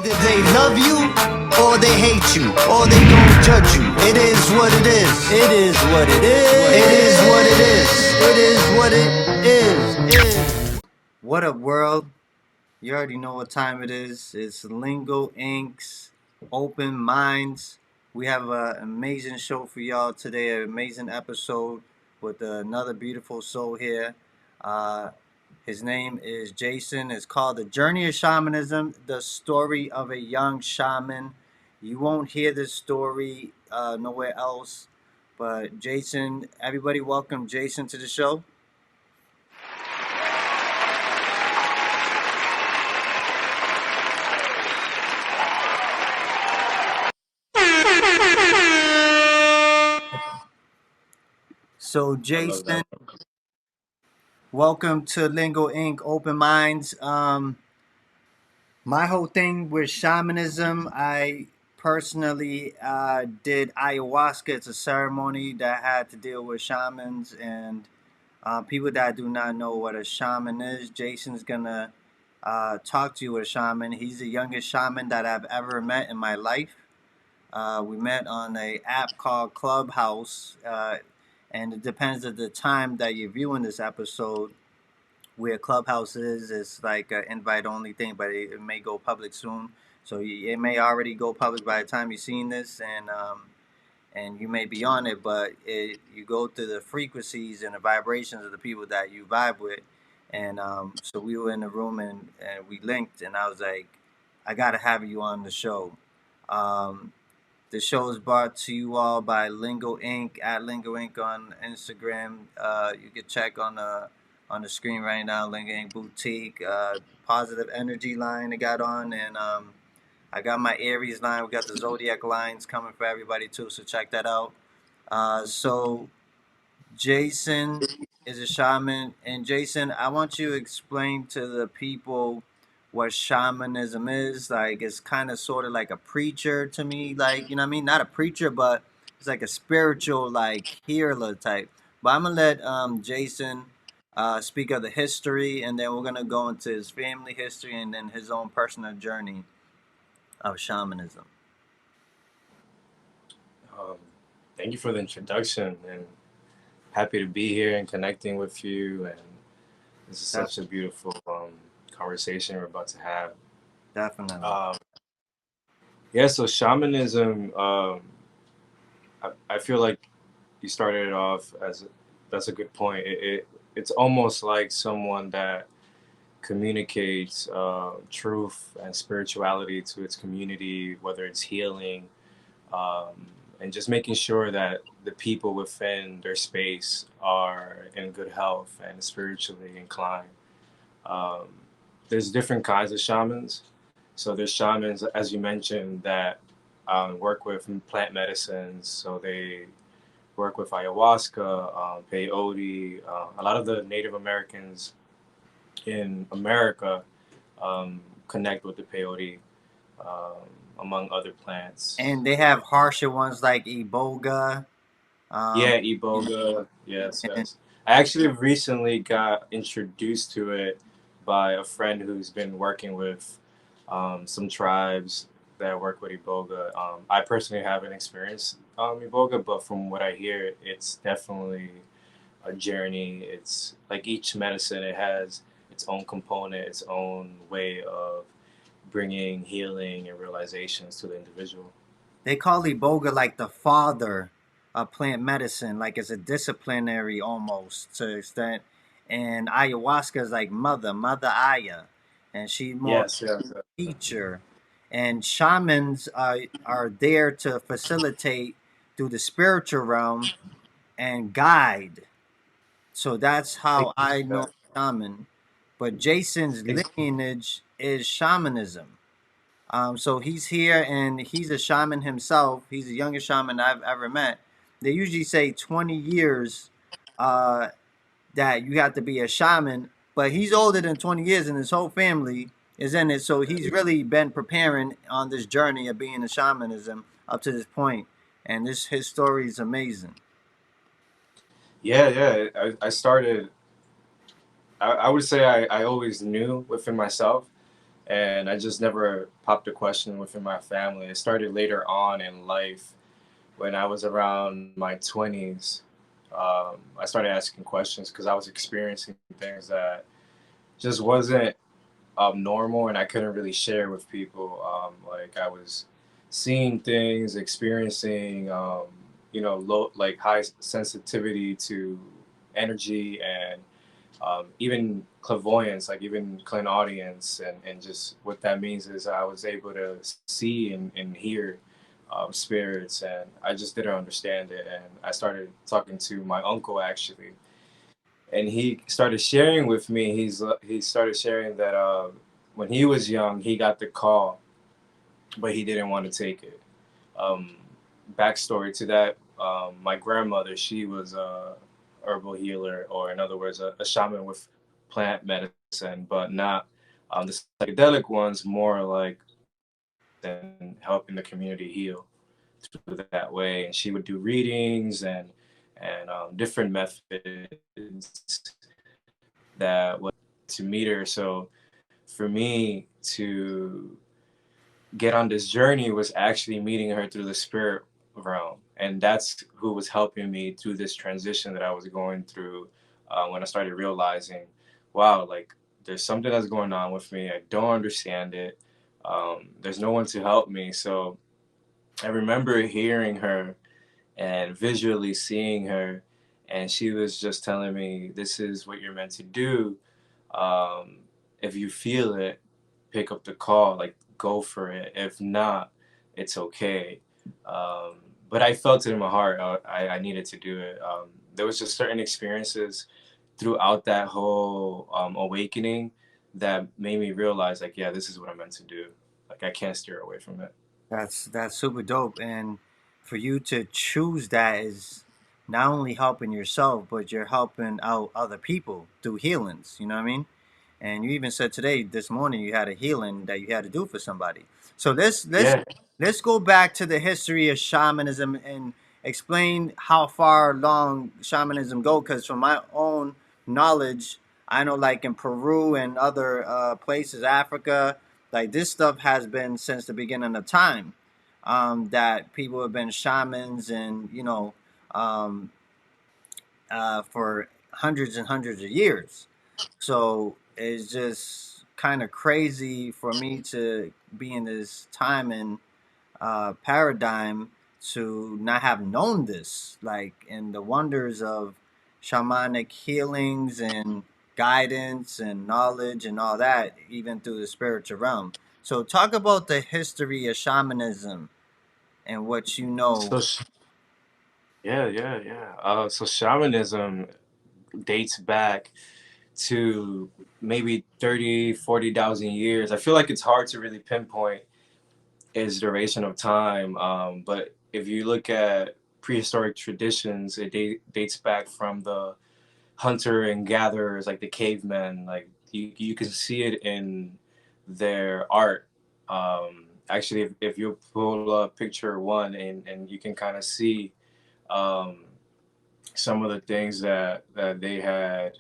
Either they love you, or they hate you, or they gon' judge you. It is what it is. It is what it is. It is what it is. It is what it is. What up, world? You already know what time it is. It's Lingo Ink's Open Mindz. We have an amazing show for y'all today, an amazing episode with another beautiful soul here. His name is Jayson. It's called The Journey of Shamanism, the story of a young shaman. You won't hear this story nowhere else. But Jayson, everybody welcome Jayson to the show. So Jayson, welcome to Lingo Ink Open Mindz. My whole thing with shamanism, I personally did ayahuasca. It's a ceremony that had to deal with shamans and people that do not know what a shaman is. Jayson's gonna talk to you with a shaman. He's the youngest shaman that I've ever met in my life. We met on an app called Clubhouse, and it depends on the time that you're viewing this episode. Where Clubhouse is, it's like an invite-only thing, but it may go public soon. So it may already go public by the time you've seen this, and you may be on it, but you go through the frequencies and the vibrations of the people that you vibe with. And so we were in the room and we linked, and I was like, I got to have you on the show. The show is brought to you all by Lingo Ink, at Lingo Ink on Instagram. You can check on the screen right now, Lingo Ink Boutique, positive energy line they got on, and I got my Aries line. We got the Zodiac lines coming for everybody too, so check that out. So Jayson is a shaman, and Jayson, I want you to explain to the people what shamanism is. Like, it's kind of sort of like a preacher to me, like, you know what I mean? Not a preacher, but it's like a spiritual, like, healer type. But I'm gonna let Jayson speak of the history, and then we're gonna go into his family history and then his own personal journey of shamanism. Thank you for the introduction, and happy to be here and connecting with you. And this is such a beautiful conversation we're about to have. Definitely. Yeah, so shamanism, I feel like you started it off as that's a good point. It's almost like someone that communicates truth and spirituality to its community, whether it's healing, and just making sure that the people within their space are in good health and spiritually inclined. There's different kinds of shamans. So there's shamans, as you mentioned, that work with plant medicines. So they work with ayahuasca, peyote. A lot of the Native Americans in America connect with the peyote, among other plants. And they have harsher ones like iboga. Yeah, iboga. Yes. I actually recently got introduced to it by a friend who's been working with some tribes that work with iboga. I personally haven't experienced iboga, but from what I hear, it's definitely a journey. It's like each medicine, it has its own component, its own way of bringing healing and realizations to the individual. They call iboga like the father of plant medicine, like it's a disciplinary almost to an extent. And ayahuasca is like mother Aya, and she's more Yes. teacher. And shamans are there to facilitate through the spiritual realm and guide. So that's how I know shaman. But Jayson's lineage is shamanism. So he's here and he's a shaman himself. He's the youngest shaman I've ever met. They usually say 20 years that you have to be a shaman, but he's older than 20 years and his whole family is in it. So he's really been preparing on this journey of being a shamanism up to this point. And his story is amazing. Yeah. I started, I would say I always knew within myself. and I just never popped a question within my family. It started later on in life when I was around my 20s. I started asking questions because I was experiencing things that just wasn't normal, and I couldn't really share with people. Like I was seeing things, experiencing, low, like high sensitivity to energy and even clairvoyance, like even clairaudience, and just what that means is I was able to see and hear spirits, and I just didn't understand it. And I started talking to my uncle actually, and he started sharing with me. He started sharing that when he was young, he got the call, but he didn't want to take it. Um, Backstory to that: my grandmother, she was a herbal healer, or in other words, a shaman with plant medicine, but not the psychedelic ones. More like and helping the community heal through that way. And she would do readings and different methods that was to meet her. So for me to get on this journey was actually meeting her through the spirit realm, and that's who was helping me through this transition that I was going through when I started realizing, wow, like there's something that's going on with me. I don't understand it. There's no one to help me. So I remember hearing her and visually seeing her, and she was just telling me, "This is what you're meant to do. Um, if you feel it, pick up the call, like go for it. If not, it's okay." Um, but I felt it in my heart. I needed to do it. There was just certain experiences throughout that whole awakening that made me realize, like, yeah, this is what I'm meant to do. Like, I can't steer away from it. That's super dope, and for you to choose that is not only helping yourself, but you're helping out other people through healings. You know what I mean? And you even said today, this morning, you had a healing that you had to do for somebody. So Yeah. let's go back to the history of shamanism and explain how far long shamanism go. Because from my own knowledge, I know like in Peru and other places, Africa, like this stuff has been since the beginning of time. That people have been shamans and um, for hundreds and hundreds of years. So it's just kind of crazy for me to be in this time and paradigm to not have known this, like, and the wonders of shamanic healings and guidance and knowledge and all that, even through the spiritual realm. So, talk about the history of shamanism and what you know. So yeah, yeah, yeah. So shamanism dates back to maybe 30, 40,000 years. I feel like it's hard to really pinpoint its duration of time. But if you look at prehistoric traditions, it dates back from the hunter and gatherers, like the cavemen. Like you can see it in their art. Actually, if you pull up picture one, and you can kind of see um, some of the things that they had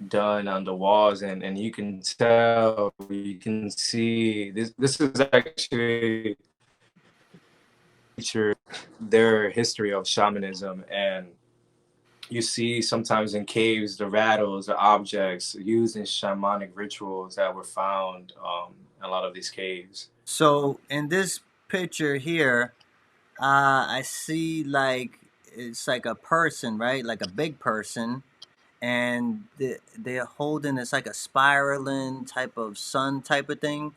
done on the walls, and you can tell, you can see this is actually feature their history of shamanism. And you see sometimes in caves the rattles, the objects used in shamanic rituals that were found in a lot of these caves. So, in this picture here, I see like it's like a person, right? Like a big person, and they're holding it's like a spiraling type of sun type of thing,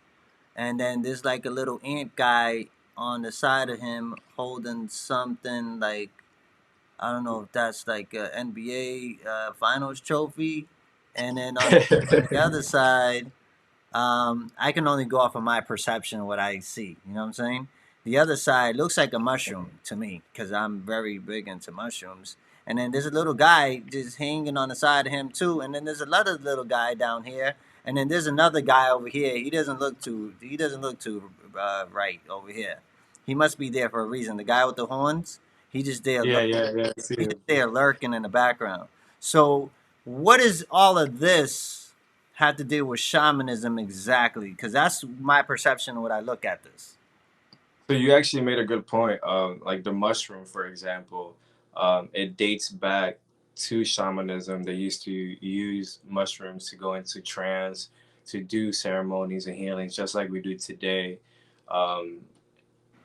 and then there's like a little ant guy on the side of him holding something like I don't know if that's like a NBA Finals trophy, and then on the other side, I can only go off of my perception of what I see. You know what I'm saying? The other side looks like a mushroom to me because I'm very big into mushrooms. And then there's a little guy just hanging on the side of him too. And then there's another little guy down here. And then there's another guy over here. He doesn't look too. He doesn't look too right over here. He must be there for a reason. The guy with the horns. He just there. Yeah, yeah, yeah. I see He's just him. there lurking in the background. So what is all of this had to deal with shamanism exactly? Because that's my perception of what I look at this. So you actually made a good point. Like the mushroom, for example, it dates back to shamanism. They used to use mushrooms to go into trance, to do ceremonies and healings, just like we do today. Um,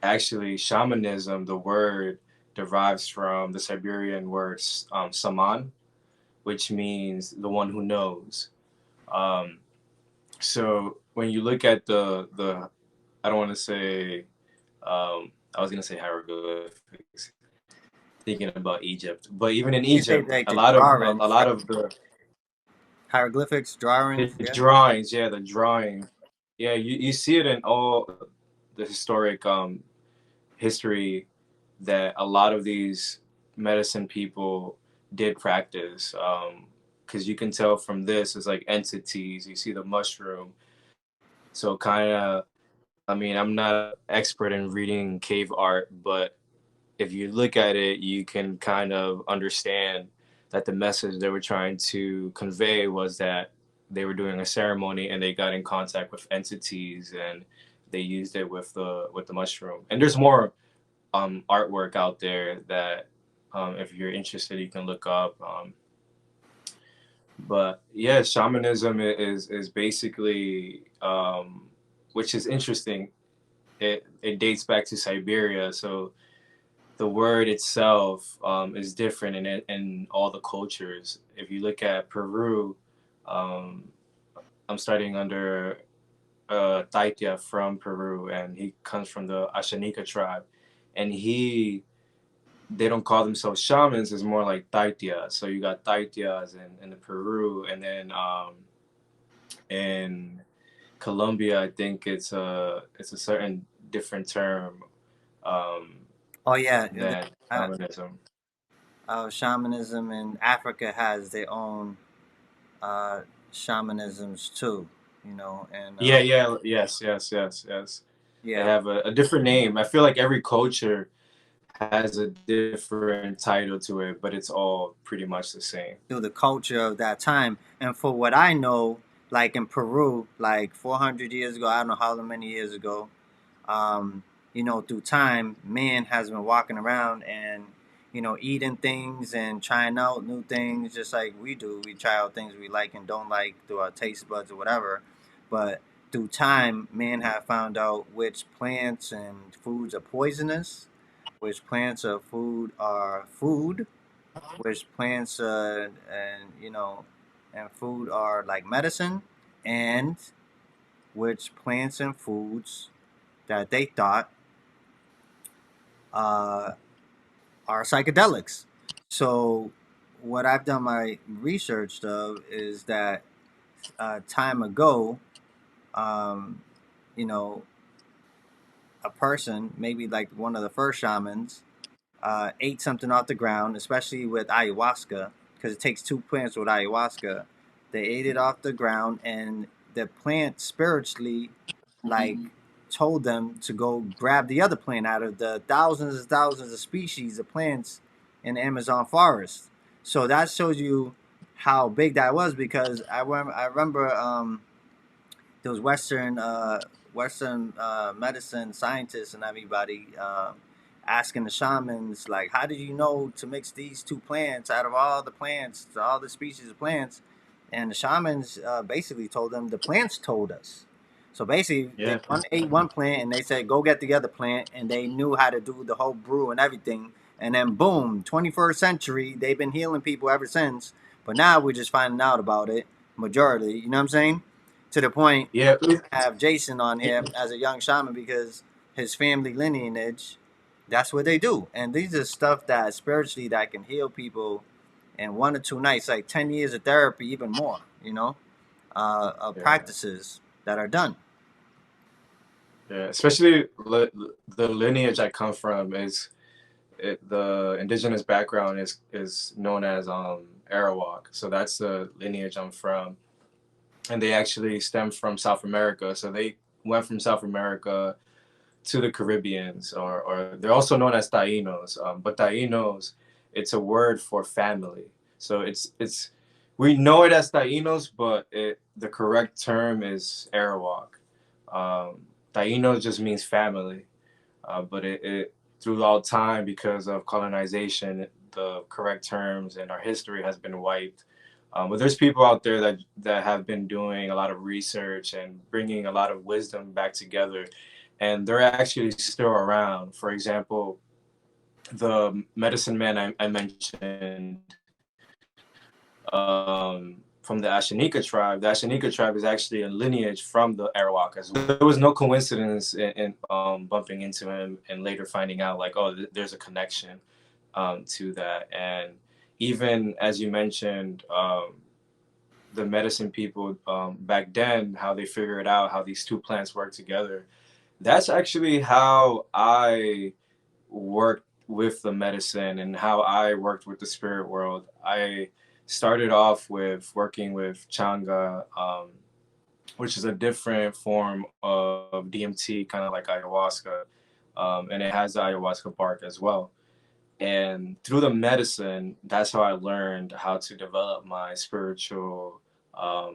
Actually, shamanism, the word derives from the Siberian word saman, which means the one who knows. Um, so when you look at the I don't want to say I was gonna say hieroglyphics, thinking about Egypt, but even in You say Egypt, like a the lot of a drawings, lot right? of the Hieroglyphics, drawings, yeah. drawings, yeah, the drawing, yeah, you see it in all the historic history that a lot of these medicine people did practice. Because you can tell from this, it's like entities. You see the mushroom, so kind of. I mean, I'm not an expert in reading cave art, but if you look at it, you can kind of understand that the message they were trying to convey was that they were doing a ceremony and they got in contact with entities and they used it with the mushroom. And there's more artwork out there that if you're interested, you can look up. But yeah, shamanism is basically, which is interesting. It dates back to Siberia, so the word itself is different in all the cultures. If you look at Peru, um, I'm studying under Taitia from Peru, and he comes from the Ashanika tribe, and they don't call themselves shamans. It's more like Taitia. So you got Taitias in the Peru, and then in Colombia, I think it's a certain different term um, Oh yeah, than shamanism. shamanism in Africa has their own uh, shamanisms too. You know, and Yeah, yeah, yes, yes, yes, yes. They yeah, have a different name. I feel like every culture has a different title to it, but it's all pretty much the same. through the culture of that time. And for what I know, like in Peru, like 400 years ago, I don't know how many years ago, um, through time, man has been walking around and, eating things and trying out new things just like we do. We try out things we like and don't like through our taste buds or whatever. But through time, man have found out which plants and foods are poisonous, which plants of food are food, which plants and food are like medicine, and which plants and foods that they thought uh, are psychedelics. So what I've done my research of is that time ago, um, you know, a person, maybe like one of the first shamans, ate something off the ground, especially with ayahuasca, because it takes two plants with ayahuasca. They ate it off the ground, and the plant spiritually, like, told them to go grab the other plant out of the thousands and thousands of species of plants in the Amazon forest. So that shows you how big that was, because I remember those Western medicine scientists and everybody asking the shamans, like, how did you know to mix these two plants out of all the plants, all the species of plants? And the shamans basically told them the plants told us. So basically, they Yeah, ate one plant and they said, go get the other plant, and they knew how to do the whole brew and everything. And then boom, 21st century, they've been healing people ever since. But now we're just finding out about it, majority. You know what I'm saying? To the point yeah, have Jayson on here as a young shaman because his family lineage, that's what they do. And these are stuff that spiritually that can heal people in 1 or 2 nights, like 10 years of therapy, even more, of yeah, practices that are done. yeah. Especially the lineage I come from the indigenous background is known as Arawak. So that's the lineage I'm from, and they actually stem from South America. So they went from South America to the Caribbeans, or they're also known as Tainos. But Tainos, it's a word for family. So it's We know it as Taínos, but the correct term is Arawak. Taíno just means family, but it throughout time, because of colonization, the correct terms and our history has been wiped. But there's people out there that have been doing a lot of research and bringing a lot of wisdom back together, and they're actually still around. For example, the medicine man I mentioned, from the Ashanika tribe. The Ashanika tribe is actually a lineage from the Arawak as well. There was no coincidence in bumping into him and later finding out like, oh, there's a connection to that. And even as you mentioned, the medicine people back then, how they figured out how these two plants work together. That's actually how I worked with the medicine and how I worked with the spirit world. I started off with working with Changa, which is a different form of DMT, kind of like ayahuasca, and it has the ayahuasca bark as well. And through the medicine, that's how I learned how to develop my spiritual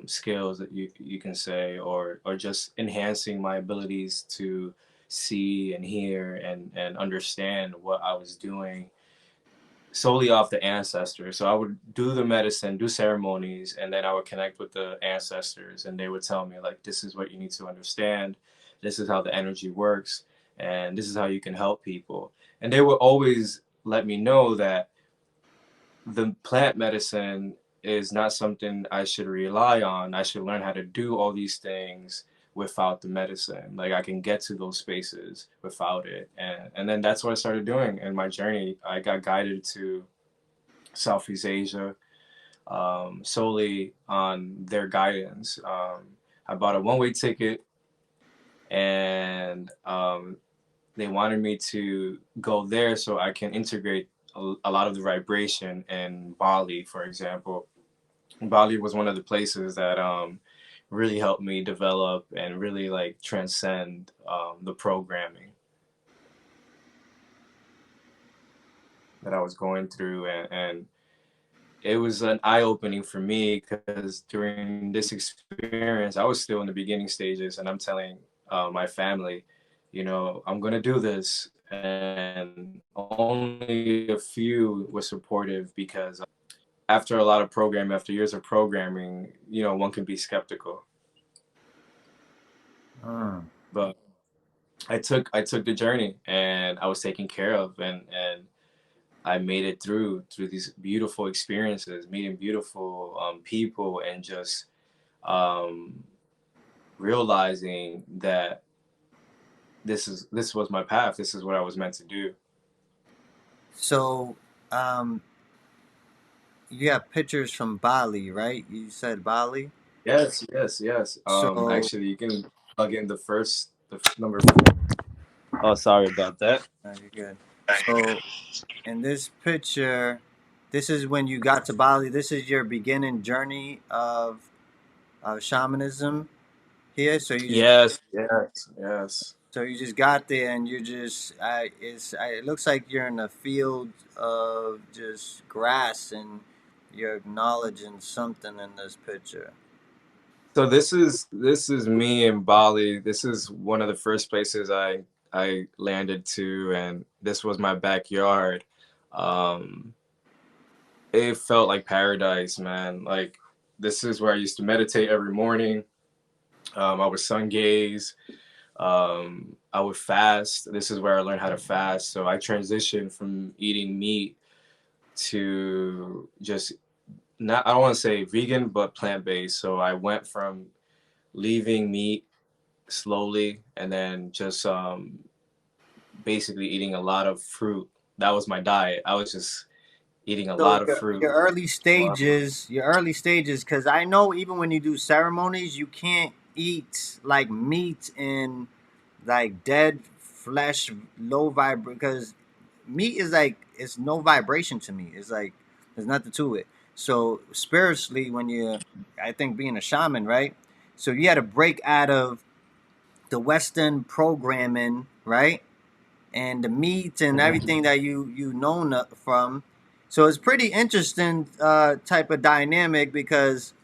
skills, that you can say, or just enhancing my abilities to see and hear and understand what I was doing solely off the ancestors. So I would do the medicine, do ceremonies, and then I would connect with the ancestors, and they would tell me like, this is what you need to understand, this is how the energy works, and this is how you can help people. And they would always let me know that the plant medicine is not something I should rely on. I should learn how to do all these things without the medicine. Like I can get to those spaces without it. And then that's what I started doing in my journey. I got guided to Southeast Asia, solely on their guidance. I bought a one-way ticket, and they wanted me to go there so I can integrate a lot of the vibration in Bali, for example. Bali was one of the places that really helped me develop and really like transcend the programming that I was going through, and it was an eye opening for me because during this experience, I was still in the beginning stages, and I'm telling my family, you know, I'm gonna do this, and only a few were supportive because after a lot of programming, after years of programming, you know, one can be skeptical. Mm. But I took the journey, and I was taken care of, and I made it through these beautiful experiences, meeting beautiful people, and just um, realizing that this was my path. This is what I was meant to do. So, um, you have pictures from Bali, right? You said Bali. Yes, yes, yes. So, Actually, you can plug in the number 4. Oh, sorry about that. you're good. So, in this picture, this is when you got to Bali. This is your beginning journey of shamanism here. Yes, yes, yes. So you just got there and you just it looks like you're in a field of just grass and you're acknowledging something in this picture. So this is me in Bali. This is one of the first places I landed to, and this was my backyard. Um, it felt like paradise, man. Like this is where I used to meditate every morning. I would sun gaze. I would fast. This is where I learned how to fast. So I transitioned from eating meat to just not, I don't want to say vegan, but plant based. So I went from leaving meat slowly, and then just basically eating a lot of fruit. That was my diet. I was just eating a So lot of fruit. your early stages, because I know even when you do ceremonies, you can't eat like meat and like dead flesh, low vibration, because meat is like it's no vibration to me. It's like there's nothing to it. So spiritually, when you, I think being a shaman, right? So you had to break out of the Western programming, right? And the meat and Mhm. everything that you known from, So it's pretty interesting type of dynamic because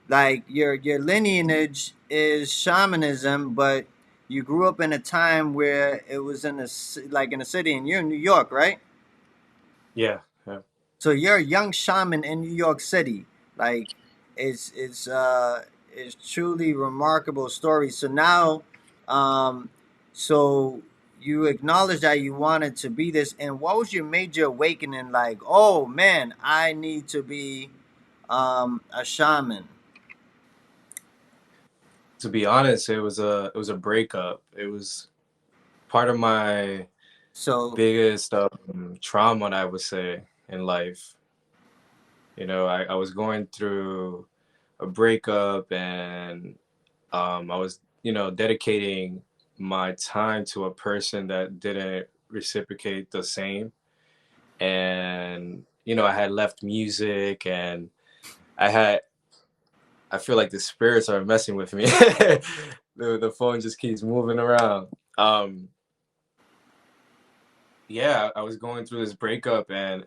like your lineage is shamanism, but you grew up in a time where it was in like in a city, and you're in New York, right? Yeah, yeah. So you're a young shaman in New York City. Like it's truly remarkable story. So now, um, so you acknowledge that you wanted to be this, and what was your major awakening? Like, oh man, I need to be a shaman. To be honest, it was a breakup. It was part of my So, biggest trauma, I would say, in life. You know, I was going through a breakup, and I was, dedicating my time to a person that didn't reciprocate the same. And, I had left music, and I had, I feel like the spirits are messing with me. The phone just keeps moving around. Um, yeah, I was going through this breakup, and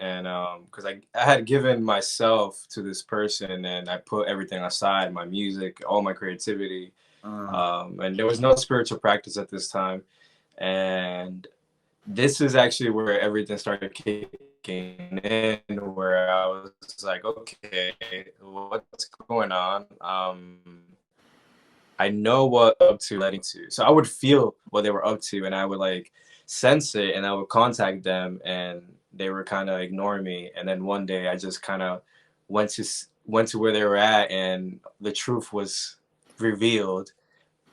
because I had given myself to this person, and I put everything aside, my music, all my creativity, uh, and there was no spiritual practice at this time. And this is actually where everything started kicking in, where I was like, okay, what's going on? I know what up to letting to. So I would feel what they were up to, and I would like sense it, and I would contact them, and they were kind of ignoring me. And then one day I just kind of went to where they were at, and the truth was revealed.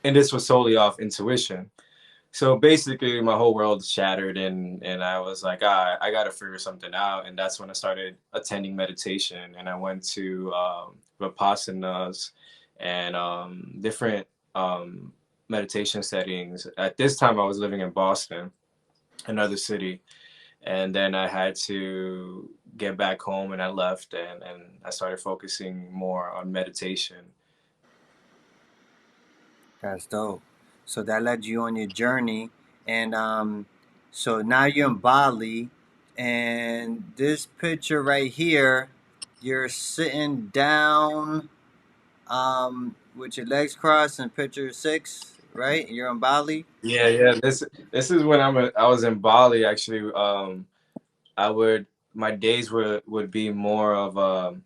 And this was solely off intuition. So basically my whole world shattered, and I was like, I gotta figure something out. And that's when I started attending meditation, and I went to vipassanas and different um, meditation settings. At this time I was living in Boston, another city, and then I had to get back home, and I left, and I started focusing more on meditation. that's dope. So that led you on your journey, and so now you're in Bali, and this picture right here, you're sitting down, with your legs crossed in picture six, right? You're in Bali. Yeah, yeah. This is when I was in Bali actually. I would My days would be more of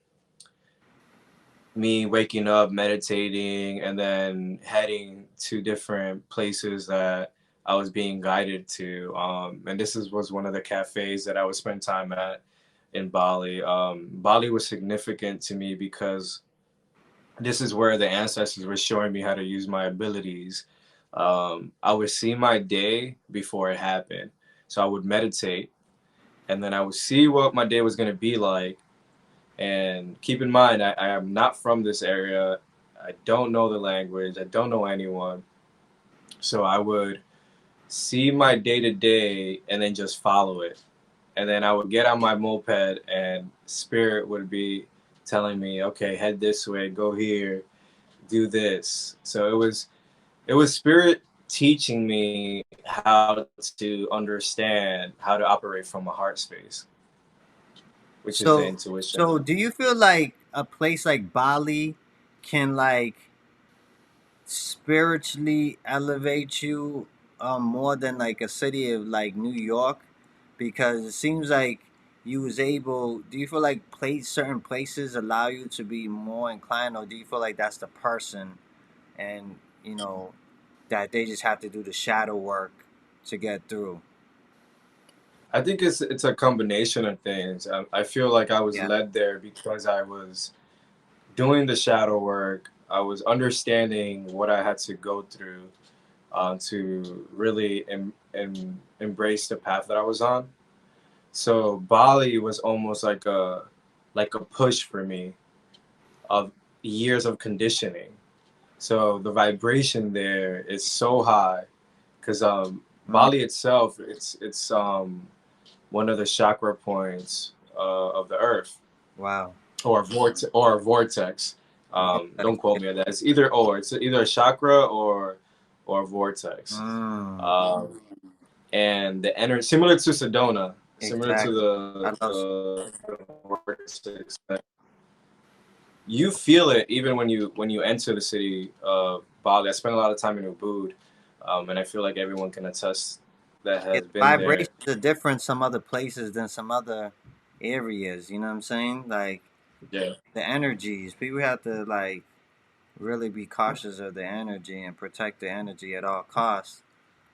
me waking up, meditating, and then heading to different places that I was being guided to. And was one of the cafes that I would spend time at in Bali. Bali was significant to me because this is where the ancestors were showing me how to use my abilities. I would see my day before it happened, so I would meditate, and then I would see what my day was going to be like. And keep in mind, I am not from this area. I don't know the language. I don't know anyone. So I would see my day to day and then just follow it. And then I would get on my moped, and spirit would be telling me, okay, head this way, go here, do this. So it was spirit teaching me how to understand how to operate from a heart space, which is the So, intuition. so do you feel like a place like Bali can like spiritually elevate you more than like a city of like New York? Because it seems like you was able. Do you feel like certain places allow you to be more inclined, or do you feel like that's the person, and you know that they just have to do the shadow work to get through? I think it's a combination of things. I feel like I was Yeah. led there because I was doing the shadow work. I was understanding what I had to go through to really embrace the path that I was on. So Bali was almost like a push for me of years of conditioning. So the vibration there is so high because Mm, Bali itself, it's one of the chakra points of the earth, wow. or a vortex. Don't Vortex. quote me on that. It's either or. It's either a chakra or a vortex. Mm, Um, and the energy similar to Sedona. similar to Exactly. I love. the work success. You feel it even when you enter the city of Bali. I spent a lot of time in Ubud, and I feel like everyone can attest that Yeah, has the been there. vibrations are different some other places than some other areas. You know what I'm saying? Like Yeah, the energies, people have to like really be cautious of the energy and protect the energy at all costs.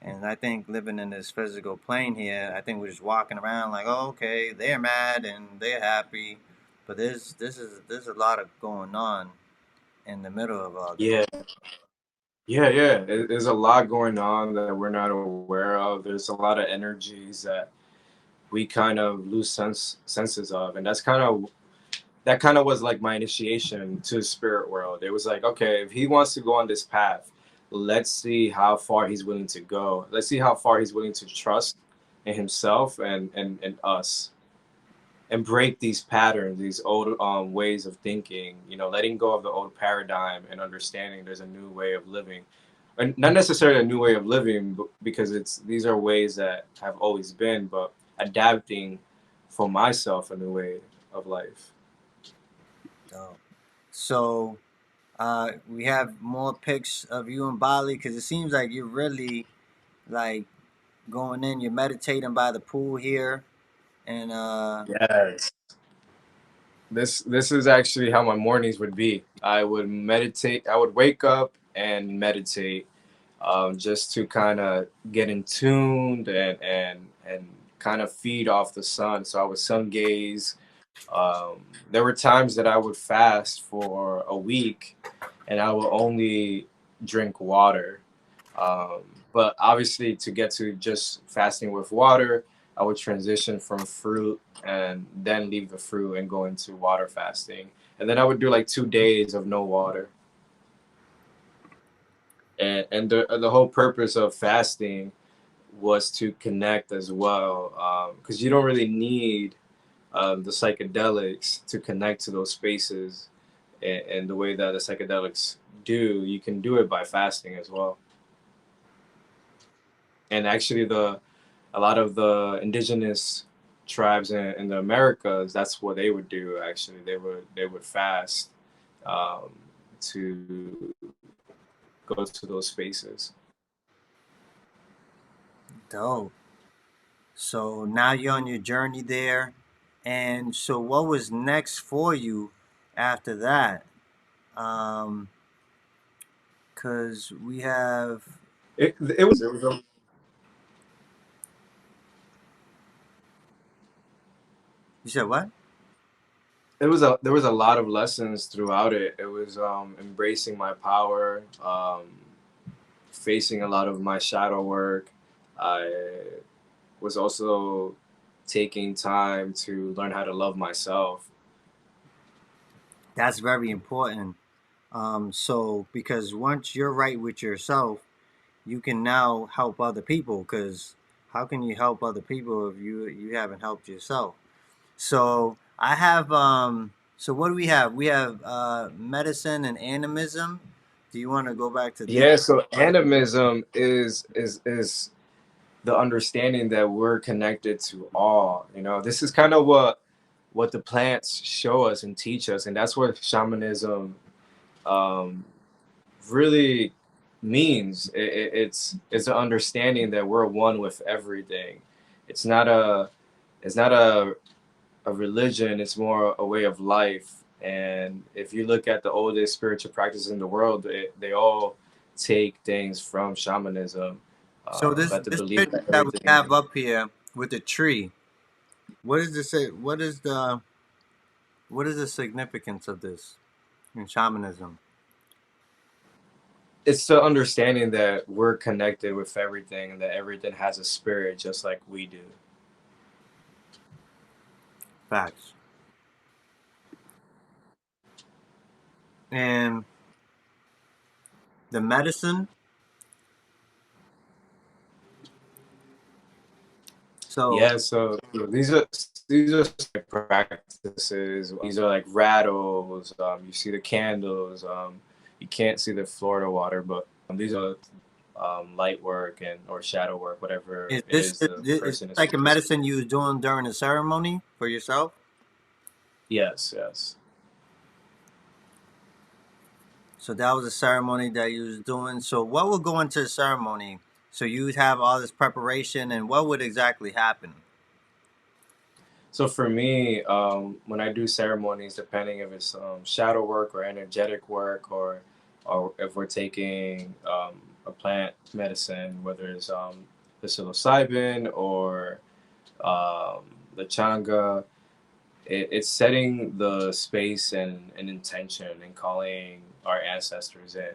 And I think living in this physical plane here, I think we're just walking around like, oh, okay, they're mad and they're happy, but there's a lot of going on in the middle of all this. yeah, yeah. There's a lot going on that we're not aware of. There's a lot of energies that we kind of lose senses of, and that kind of was like my initiation to the spirit world. It was like, okay, if he wants to go on this path, let's see how far he's willing to go. Let's see how far he's willing to trust in himself and us, and break these patterns, these old ways of thinking. You know, letting go of the old paradigm and understanding there's a new way of living, and not necessarily a new way of living, but because it's these are ways that have always been, but adapting for myself a new way of life. So, so we have more pics of you in Bali because it seems like you're really like going in. You're meditating by the pool here, and Yes. This is actually how my mornings would be. I would meditate. I would wake up and meditate, just to kind of get in tuned and kind of feed off the sun. So I would sun gaze. There were times that I would fast for a week, and I would only drink water. Um, but obviously, to get to just fasting with water, I would transition from fruit and then leave the fruit and go into water fasting. And then I would do like 2 days of no water. And the whole purpose of fasting was to connect as well, because you don't really need the psychedelics to connect to those spaces, and the way that the psychedelics do, you can do it by fasting as well. And actually, the a lot of the indigenous tribes in the Americas, that's what they would do. Actually, they would fast, um, to go to those spaces. dope. So now you're on your journey there, and so what was next for you after that? Um, cause we have. It was You said what? there was a lot of lessons throughout it. It was embracing my power, facing a lot of my shadow work. I was also taking time to learn how to love myself. That's very important. So because once you're right with yourself, you can now help other people. Because how can you help other people if you haven't helped yourself? So I have. So what do we have? We have medicine and animism. Do you want to go back to these? Yeah, so animism is the understanding that we're connected to all. You know, this is kind of what the plants show us and teach us, and that's what shamanism um, really means. It's an understanding that we're one with everything. It's not a it's not a religion. It's more a way of life. And if you look at the oldest spiritual practices in the world, they all take things from shamanism. So But the this belief picture that that we everything, have up here with the tree. What is this? What is the significance of this in shamanism? it's the understanding that we're connected with everything and that everything has a spirit just like we do. Facts. And the medicine. So Yeah, so these are practices. These are like rattles. You see the candles. You can't see the Florida water, but these are. light work and or shadow work, whatever Is it this is the is this person is like a focused. medicine you was doing during the ceremony for yourself? Yes, yes. So that was a ceremony that you was doing. So what would go into the ceremony? So you'd have all this preparation, and what would exactly happen? So for me, when I do ceremonies, depending if it's shadow work or energetic work, or if we're taking a plant medicine, whether it's the psilocybin or um, the changa, it's setting the space and intention and calling our ancestors in.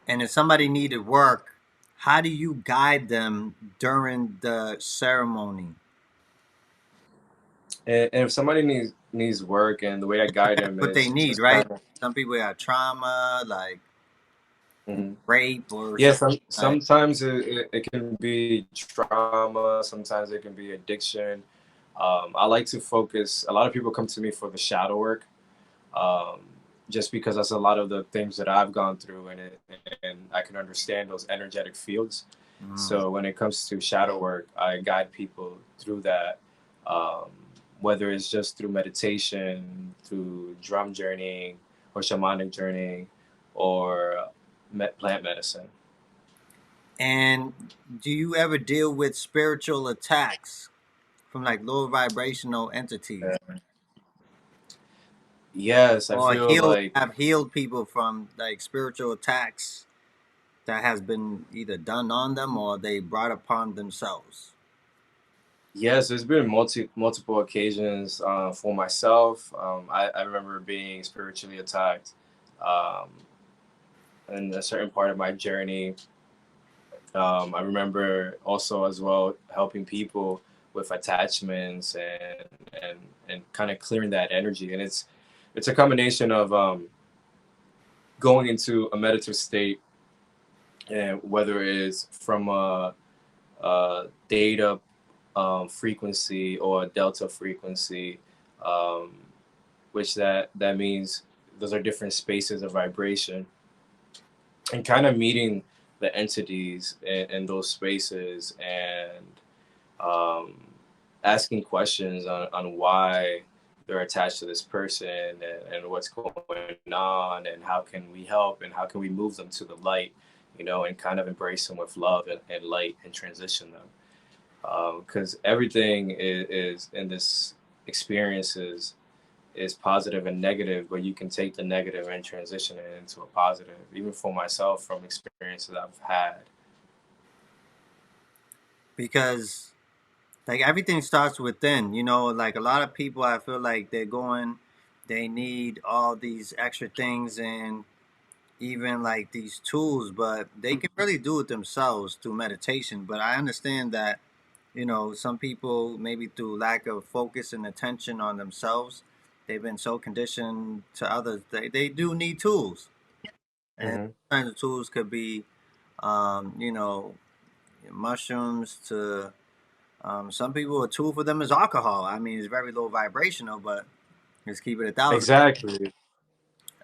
And if somebody needed work, how do you guide them during the ceremony? And if somebody needs work, and the way I guide them What they is need, just right? kind of. Some people have trauma, like Mhm. rape or Yeah, something. Like, sometimes it can be trauma, sometimes it can be addiction. I like to focus. A lot of people come to me for the shadow work, um, just because that's a lot of the things that I've gone through, and I can understand those energetic fields. mm. So when it comes to shadow work, I guide people through that, um, whether it's just through meditation, through drum journeying, or shamanic journeying, or plant medicine. And do you ever deal with spiritual attacks from like low vibrational entities, Yes, I or feel heal like have healed people from like spiritual attacks that has been either done on them or they brought upon themselves? yes, there's been multiple occasions for myself. I remember being spiritually attacked um, in a certain part of my journey. I remember also as well helping people with attachments and kind of clearing that energy. And it's a combination of going into a meditative state, and whether it's from a theta frequency or a delta frequency, um, which that means those are different spaces of vibration, and kind of meeting the entities in those spaces, and um, asking questions on why they're attached to this person, and what's going on, and how can we help, and how can we move them to the light, and kind of embrace them with love and light, and transition them, because everything is in this experience is positive and negative, but you can take the negative and transition it into a positive. Even for myself, from experiences I've had. Because like everything starts within, like a lot of people, I feel like they need all these extra things and even like these tools, but they can really do it themselves through meditation. But I understand that, some people, maybe through lack of focus and attention on themselves, they've been so conditioned to others, they do need tools. And Hmm. sometimes the tools could be, um, you know, mushrooms to, some people, a tool for them is alcohol. I mean, it's very low vibrational, but let's keep it 1,000. Exactly.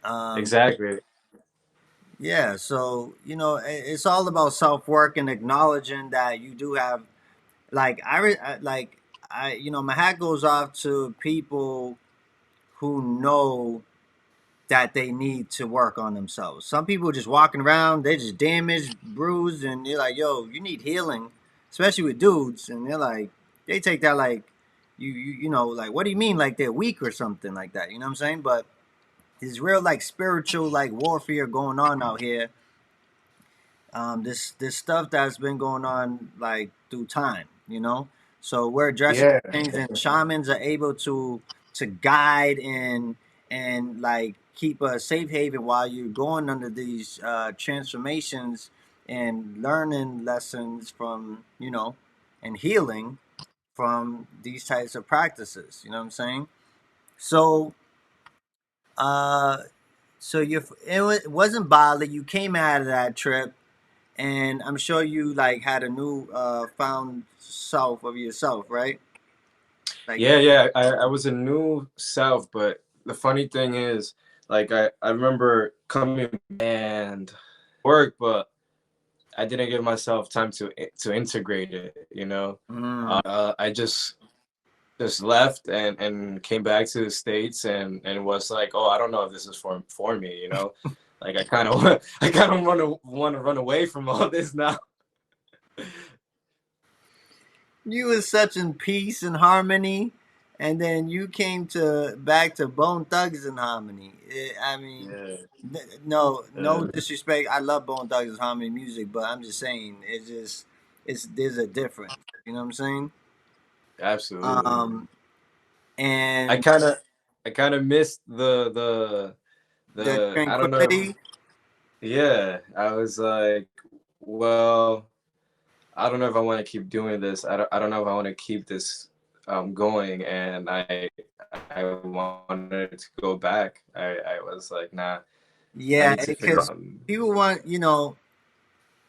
Um, Exactly. yeah, so it's all about self work and acknowledging that you do have, like like my hat goes off to people who know that they need to work on themselves. Some people just walking around, they're just damaged, bruised, and you're like, yo, you need healing, especially with dudes, and they're like, they take that like, like, what do you mean, like they're weak or something like that? You know what I'm saying? But there's real like spiritual like warfare going on out here. This stuff that's been going on like through time. So we're addressing Yeah. things, and shamans are able to guide and like keep a safe haven while you're going under these transformations and learning lessons from and healing from these types of practices. You know what I'm saying? So uh it wasn't Bali. You came out of that trip, and I'm sure you like had a new found self of yourself, right? Like, Yeah. I was a new self, but the funny thing is, like, I remember coming, and work, but I didn't give myself time to integrate it. Mm. I just left and came back to the States and was like, oh, I don't know if this is for me. Like I kind of I kind of want to run away from all this now. You was such in peace and harmony, and then you came to back to Bone Thugs and Harmony. I mean, Yeah, no yeah, disrespect. I love Bone Thugs and Harmony music, but I'm just saying it's there's a difference. You know what I'm saying? absolutely. Um, I and kind of I kind of missed the the I don't know. tranquility. Yeah, I was like, well, I don't know if I want to keep doing this. I don't know if I want to keep this going, and I wanted to go back. I was like, nah, I Yeah, need to figure because out. people want,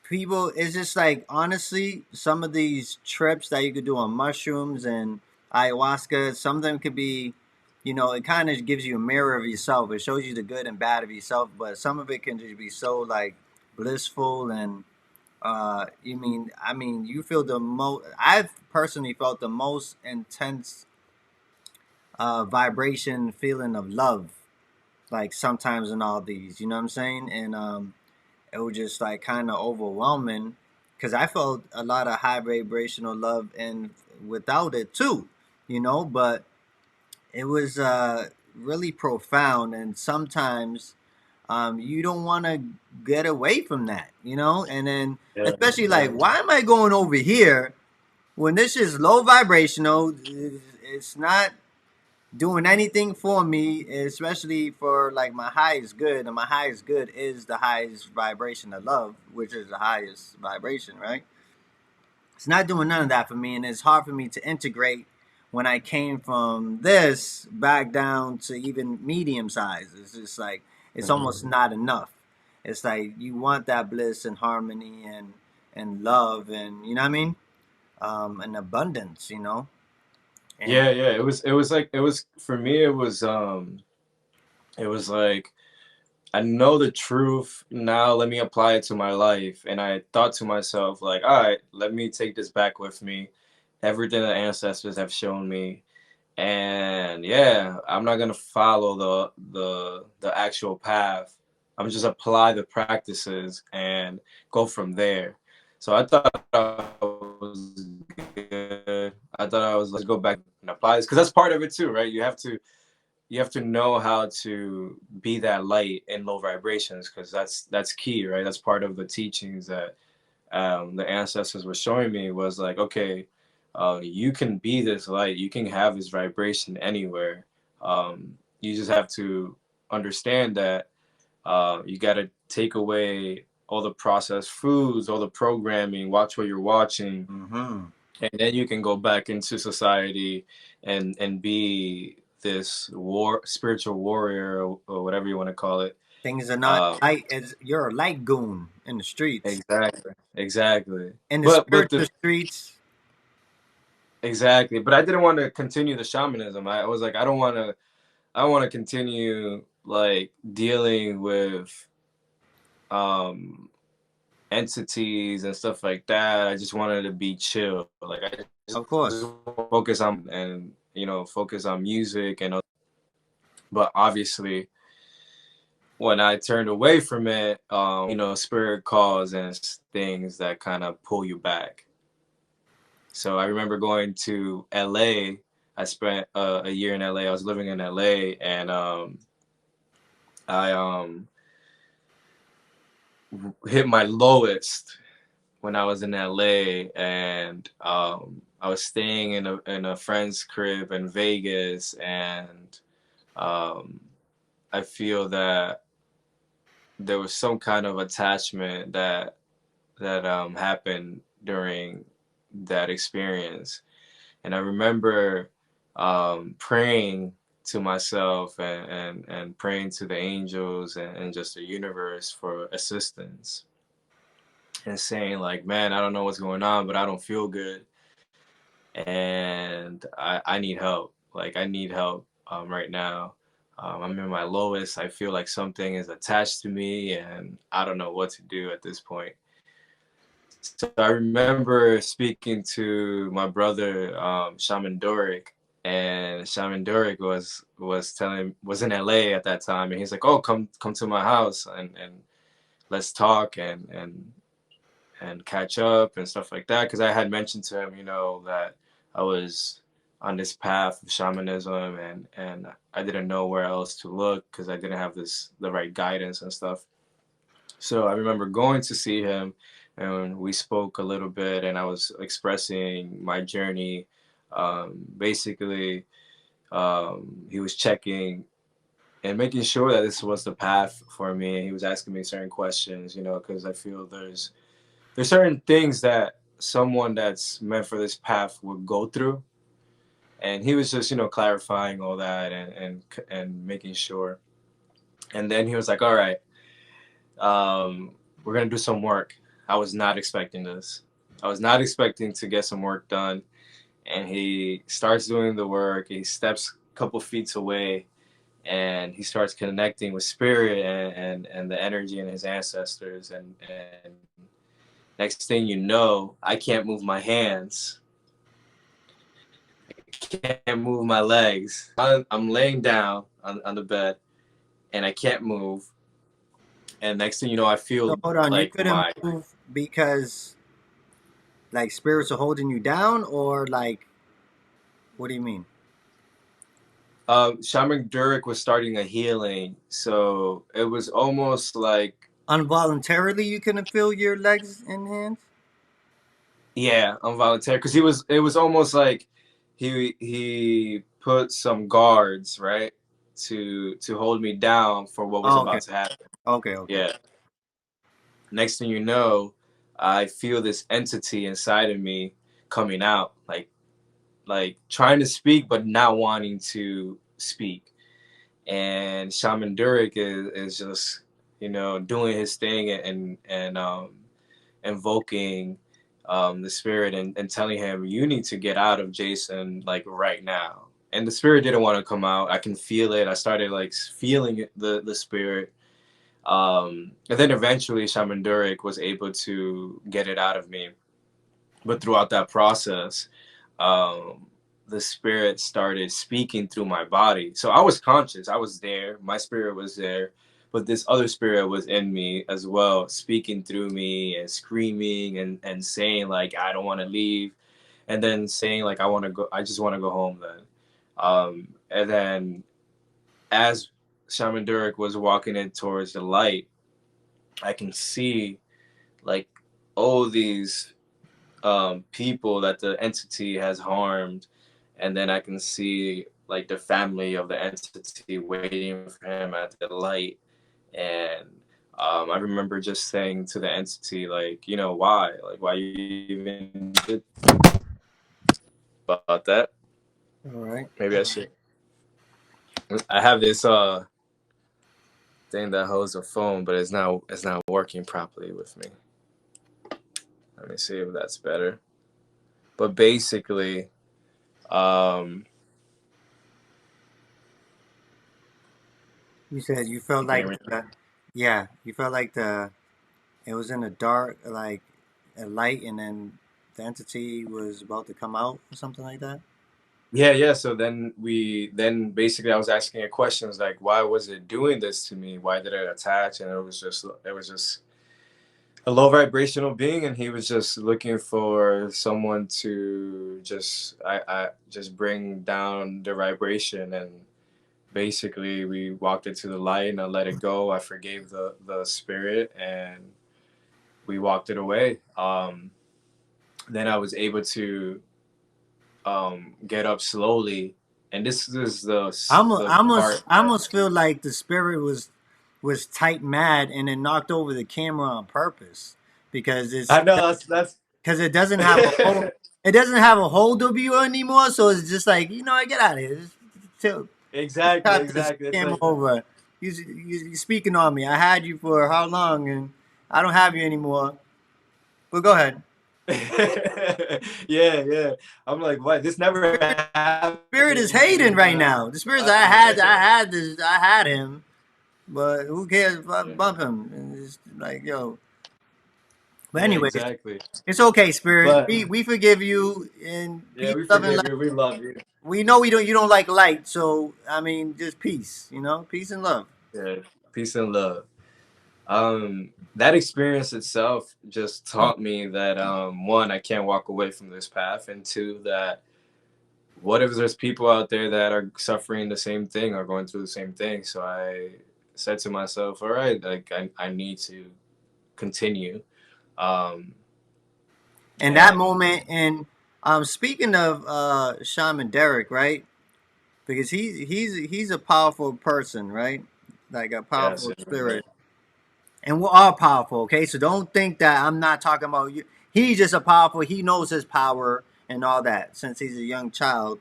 people, it's just like, honestly, some of these trips that you could do on mushrooms and ayahuasca, some of them could be, it kind of gives you a mirror of yourself. It shows you the good and bad of yourself, but some of it can just be so like blissful. And you feel the most, I've personally felt the most intense vibration feeling of love, like sometimes in all these, you know what I'm saying? And it was just like kind of overwhelming because I felt a lot of high vibrational love and without it too, but it was really profound. And sometimes you don't want to get away from that, and then Yeah, especially like, yeah, why am I going over here when this is low vibrational? It's not doing anything for me, especially for like my highest good, and my highest good is the highest vibration of love, which is the highest vibration, right? It's not doing none of that for me, and it's hard for me to integrate when I came from this back down to even medium size. It's just like it's almost mhm. not enough. It's like you want that bliss and harmony and love, and you know what I mean, and abundance, and Yeah, yeah. It was like it was for me. It was like I know the truth now. Let me apply it to my life. And I thought to myself, like, all right, let me take this back with me. Everything the ancestors have shown me. And yeah, I'm not gonna follow the actual path. I'm just apply the practices and go from there. So I thought I was good. I thought I was let's go back and apply this because that's part of it too, right? You have to know how to be that light in low vibrations because that's key, right? That's part of the teachings that the ancestors were showing me was like, okay, you can be this light, you can have this vibration anywhere. You just have to understand that you got to take away all the processed foods, all the programming, watch what you're watching, mm-hmm. and then you can go back into society and be this spiritual warrior or whatever you want to call it. Things are not Uh, light as you're a light goon in the streets. exactly. In the But spiritual the streets, Exactly, but I didn't want to continue the shamanism. I was like, I want to continue like dealing with um entities and stuff like that. I just wanted to be chill. Like I just of course. focus on and focus on music but obviously when I turned away from it, spirit calls and things that kind of pull you back. So I remember going to LA. I spent a year in LA. I was living in LA, and I hit my lowest when I was in LA, and I was staying in a friend's crib in Vegas, and um, I feel that there was some kind of attachment that happened during that experience. And I remember praying to myself and praying to the angels and just the universe for assistance and saying like, man, I don't know what's going on, but I don't feel good. And I need help. Like I need help right now. I'm in my lowest. I feel like something is attached to me, and I don't know what to do at this point. So I remember speaking to my brother, Shaman Doric, and Shaman Doric was in LA at that time, and he's like, "Oh, come to my house and let's talk and catch up and stuff like that." Because I had mentioned to him, that I was on this path of shamanism, and I didn't know where else to look because I didn't have the right guidance and stuff. So I remember going to see him, and we spoke a little bit, and I was expressing my journey. Basically, he was checking and making sure that this was the path for me. He was asking me certain questions, because I feel there's certain things that someone that's meant for this path would go through, and he was just clarifying all that and making sure. And then he was like, "All right, we're gonna do some work." I was not expecting this. I was not expecting to get some work done. And he starts doing the work. He steps a couple feet away, and he starts connecting with spirit and the energy and his ancestors. And next thing you know, I can't move my hands. I can't move my legs. I'm laying down on the bed, and I can't move. And next thing you know, I So feel hold on, you like couldn't my move because like spirits are holding you down, or like what do you mean? Shaman Durek was starting a healing, so it was almost like, Involuntarily, you couldn't feel your legs and hands. yeah, involuntary, because it was almost like he put some guards, right, to hold me down for what was Oh, okay, about to happen. okay, okay. Yeah. Next thing you know, I feel this entity inside of me coming out, like trying to speak but not wanting to speak. And Shaman Durek is just doing his thing and invoking the spirit and telling him, "You need to get out of Jayson like right now." And the spirit didn't want to come out. I can feel it. I started like feeling the spirit. And then eventually Shaman Durek was able to get it out of me. But throughout that process, um, the spirit started speaking through my body. So I was conscious. I was there. My spirit was there. But this other spirit was in me as well, speaking through me and screaming and saying, like, "I don't want to leave." And then saying, like, I just want to go home then. And then as Shaman Durek was walking in towards the light, I can see, like, all these people that the entity has harmed, and then I can see like the family of the entity waiting for him at the light. And I remember just saying to the entity, like, why you even did about that. All right. Maybe I should. I have this thing that holds a phone, but it's not working properly with me. Let me see if that's better. But basically, um, You said you felt you can like hear me. yeah, you felt like it was in a dark, like a light, and then the entity was about to come out or something like that. Yeah, yeah. So then basically I was asking it questions like, why was it doing this to me? Why did it attach? And it was just a low vibrational being, and he was just looking for someone to I just bring down the vibration. And basically we walked into the light, and I let it go. I forgave the spirit, and we walked it away. Then I was able to get up slowly, and this is the part I that almost feel like the spirit was tight mad and then knocked over the camera on purpose because I know. That's it doesn't have a hold. It doesn't have a hold of you anymore. So it's just like I get out of here. Just exactly, got this exactly. It's camera like, over. You speaking on me. I had you for how long, and I don't have you anymore. But go ahead. Yeah, yeah. I'm like, what? This never Spirit is happened. hating right now. The spirit's I had him, but who cares if I Yeah, bump him? And it's like, yo. But yeah, anyways, exactly. it's okay, spirit. But We forgive you and yeah, peace, we love, and forgive light. you. We love you. We know we don't you don't like light, so I mean just peace, peace and love. Yeah, peace and love. That experience itself just taught me that one, I can't walk away from this path, and two, that what if there's people out there that are suffering the same thing or going through the same thing? So I said to myself, all right, like I need to continue. Um, And that and moment, and speaking of Shaman Derek, right? Because he's a powerful person, right? Like a yes, powerful yeah, spirit. And we're all powerful, okay? So don't think that I'm not talking about you. He's just a powerful, he knows his power and all that since he's a young child.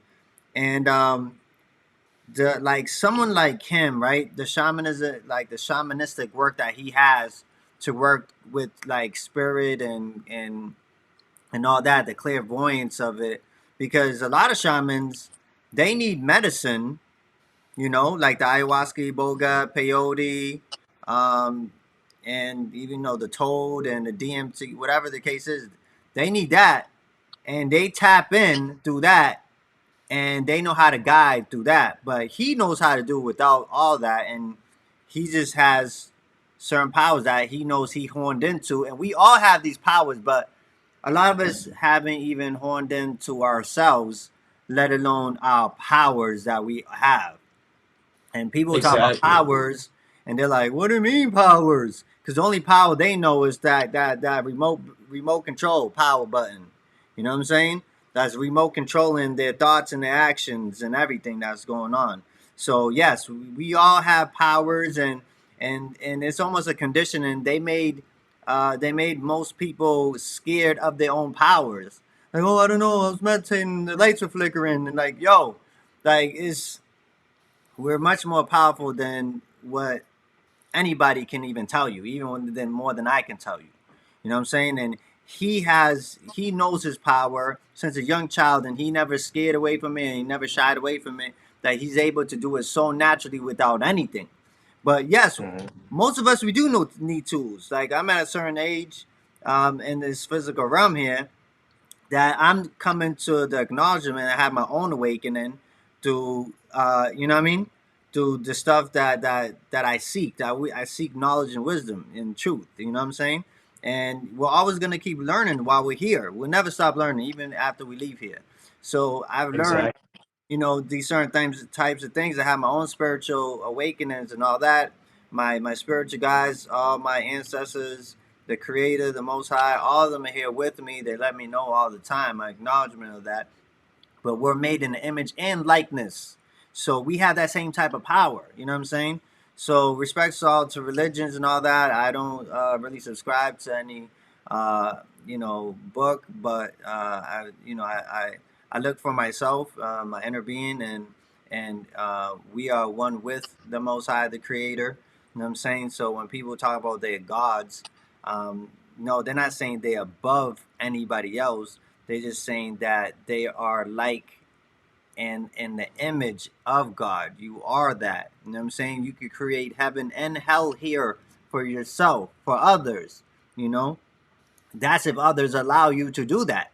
And the like someone like him, right? The shamanism, like the shamanistic work that he has to work with like spirit and all that, the clairvoyance of it, because a lot of shamans they need medicine, like the ayahuasca, boga, peyote, um, and even though the toad and the DMT, whatever the case is, they need that, and they tap in through that and they know how to guide through that. But he knows how to do it without all that, and he just has certain powers that he knows he horned into, and we all have these powers, but a lot of us haven't even horned into ourselves, let alone our powers that we have. And people talk about exactly, powers, and they're like, "What do you mean powers?" Because the only power they know is that remote control power button. You know what I'm saying? That's remote controlling their thoughts and their actions and everything that's going on. So yes, we all have powers, and it's almost a conditioning. They made most people scared of their own powers. Like, oh, I don't know, I was meditating, the lights were flickering, and like, yo, like it's we're much more powerful than what anybody can even tell you, even than more than I can tell you. You know what I'm saying? And he knows his power since a young child, and he never scared away from it, and he never shied away from it. That he's able to do it so naturally without anything. But yes, hmm, most of us we do need tools. Like I'm at a certain age, in this physical realm here, that I'm coming to the acknowledgement. I have my own awakening to, you know what I mean, to the stuff that I seek. I seek knowledge and wisdom and truth. You know what I'm saying? And we're always gonna keep learning while we're here. We'll never stop learning, even after we leave here. So I've learned, exactly, these certain types of things. I have my own spiritual awakenings and all that. My spiritual guides, all my ancestors, the Creator, the Most High, all of them are here with me. They let me know all the time. My acknowledgement of that. But we're made in the image and likeness, so we have that same type of power. You know what I'm saying? So respects all to religions and all that. I don't really subscribe to any book, but I look for myself, my inner being, and we are one with the Most High, the Creator. You know what I'm saying? So when people talk about their gods, no, they're not saying they're above anybody else. They're just saying that they are like and in the image of God. You are that. You know what I'm saying? You could create heaven and hell here for yourself, for others. You know, that's if others allow you to do that.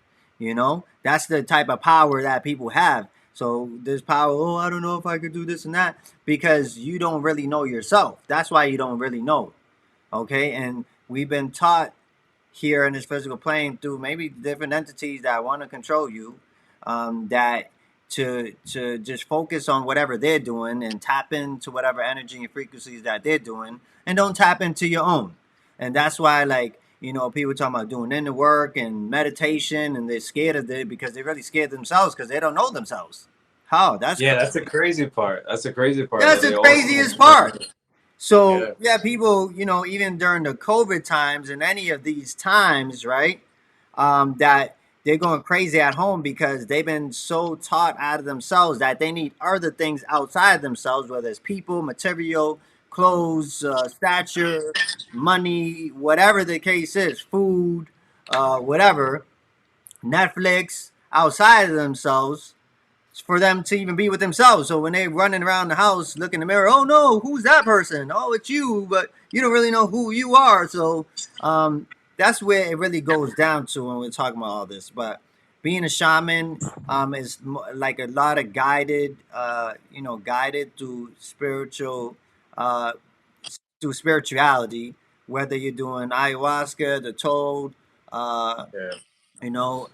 That's the type of power that people have. So this power, oh, I don't know if I could do this and that, because you don't really know yourself. That's why you don't really know. Okay, and we've been taught here in this physical plane through maybe different entities that want to control you, that to just focus on whatever they're doing and tap into whatever energy and frequencies that they're doing, and don't tap into your own. And that's why, like, people talking about doing inner work and meditation, and they're scared of it because they're really scared themselves because they don't know themselves. How? That's yeah. crazy. That's the crazy part. That's the crazy part That's that the they always think craziest part. So yeah, yeah, people, even during the COVID times and any of these times, right? That they're going crazy at home because they've been so taught out of themselves that they need other things outside themselves, whether it's people, material, clothes, stature, money, whatever the case is, food, whatever. Netflix outside of themselves for them to even be with themselves. So when they running around the house, look in the mirror, oh no, who's that person? Oh, it's you, but you don't really know who you are. So that's where it really goes down to when we're talking about all this. But being a shaman is like a lot of guided, guided uh, through spirituality. Whether you're doing ayahuasca, the toad, uh, Yeah.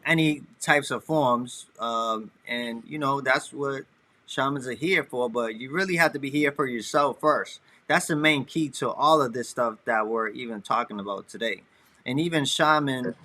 any types of forms, and that's what shamans are here for. But you really have to be here for yourself first. That's the main key to all of this stuff that we're even talking about today. And even Shaman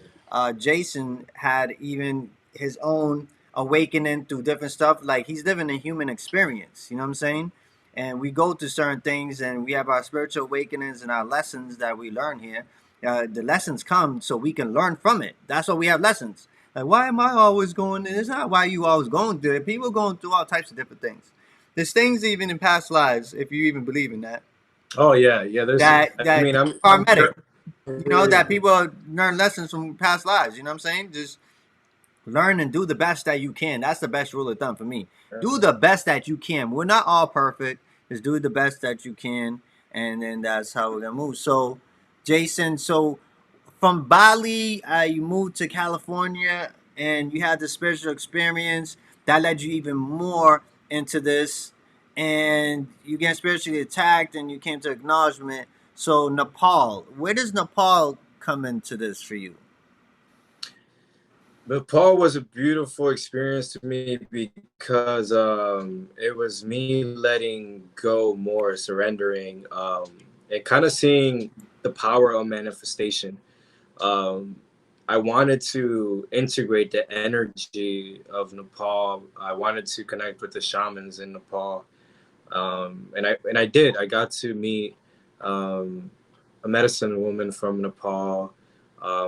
Jayson had even his own awakening through different stuff. Like he's living a human experience. You know what I'm saying? And we go through certain things, and we have our spiritual awakenings and our lessons that we learn here. The lessons come so we can learn from it. That's why we have lessons. Like, why am I always going? It's not why you always going through it. People going through all types of different things. There's things even in past lives, if you even believe in that, Oh yeah, yeah. There's. I that mean, I'm karmatic. sure. That people learn lessons from past lives. You know what I'm saying? Just learn and do the best that you can. That's the best rule of thumb for me. Do the best that you can. We're not all perfect. Just do the best that you can, and then that's how we're gonna move. So, Jayson, so from Bali, you moved to California, and you had the spiritual experience that led you even more into this, and you get spiritually attacked, and you came to acknowledgement. So, Nepal, where does Nepal come into this for you? But Paul was a beautiful experience to me because it was me letting go more, surrendering, and kind of seeing the power of manifestation. Um, I wanted to integrate the energy of Nepal. I wanted to connect with the shamans in Nepal, and I did. I got to meet um, a medicine woman from Nepal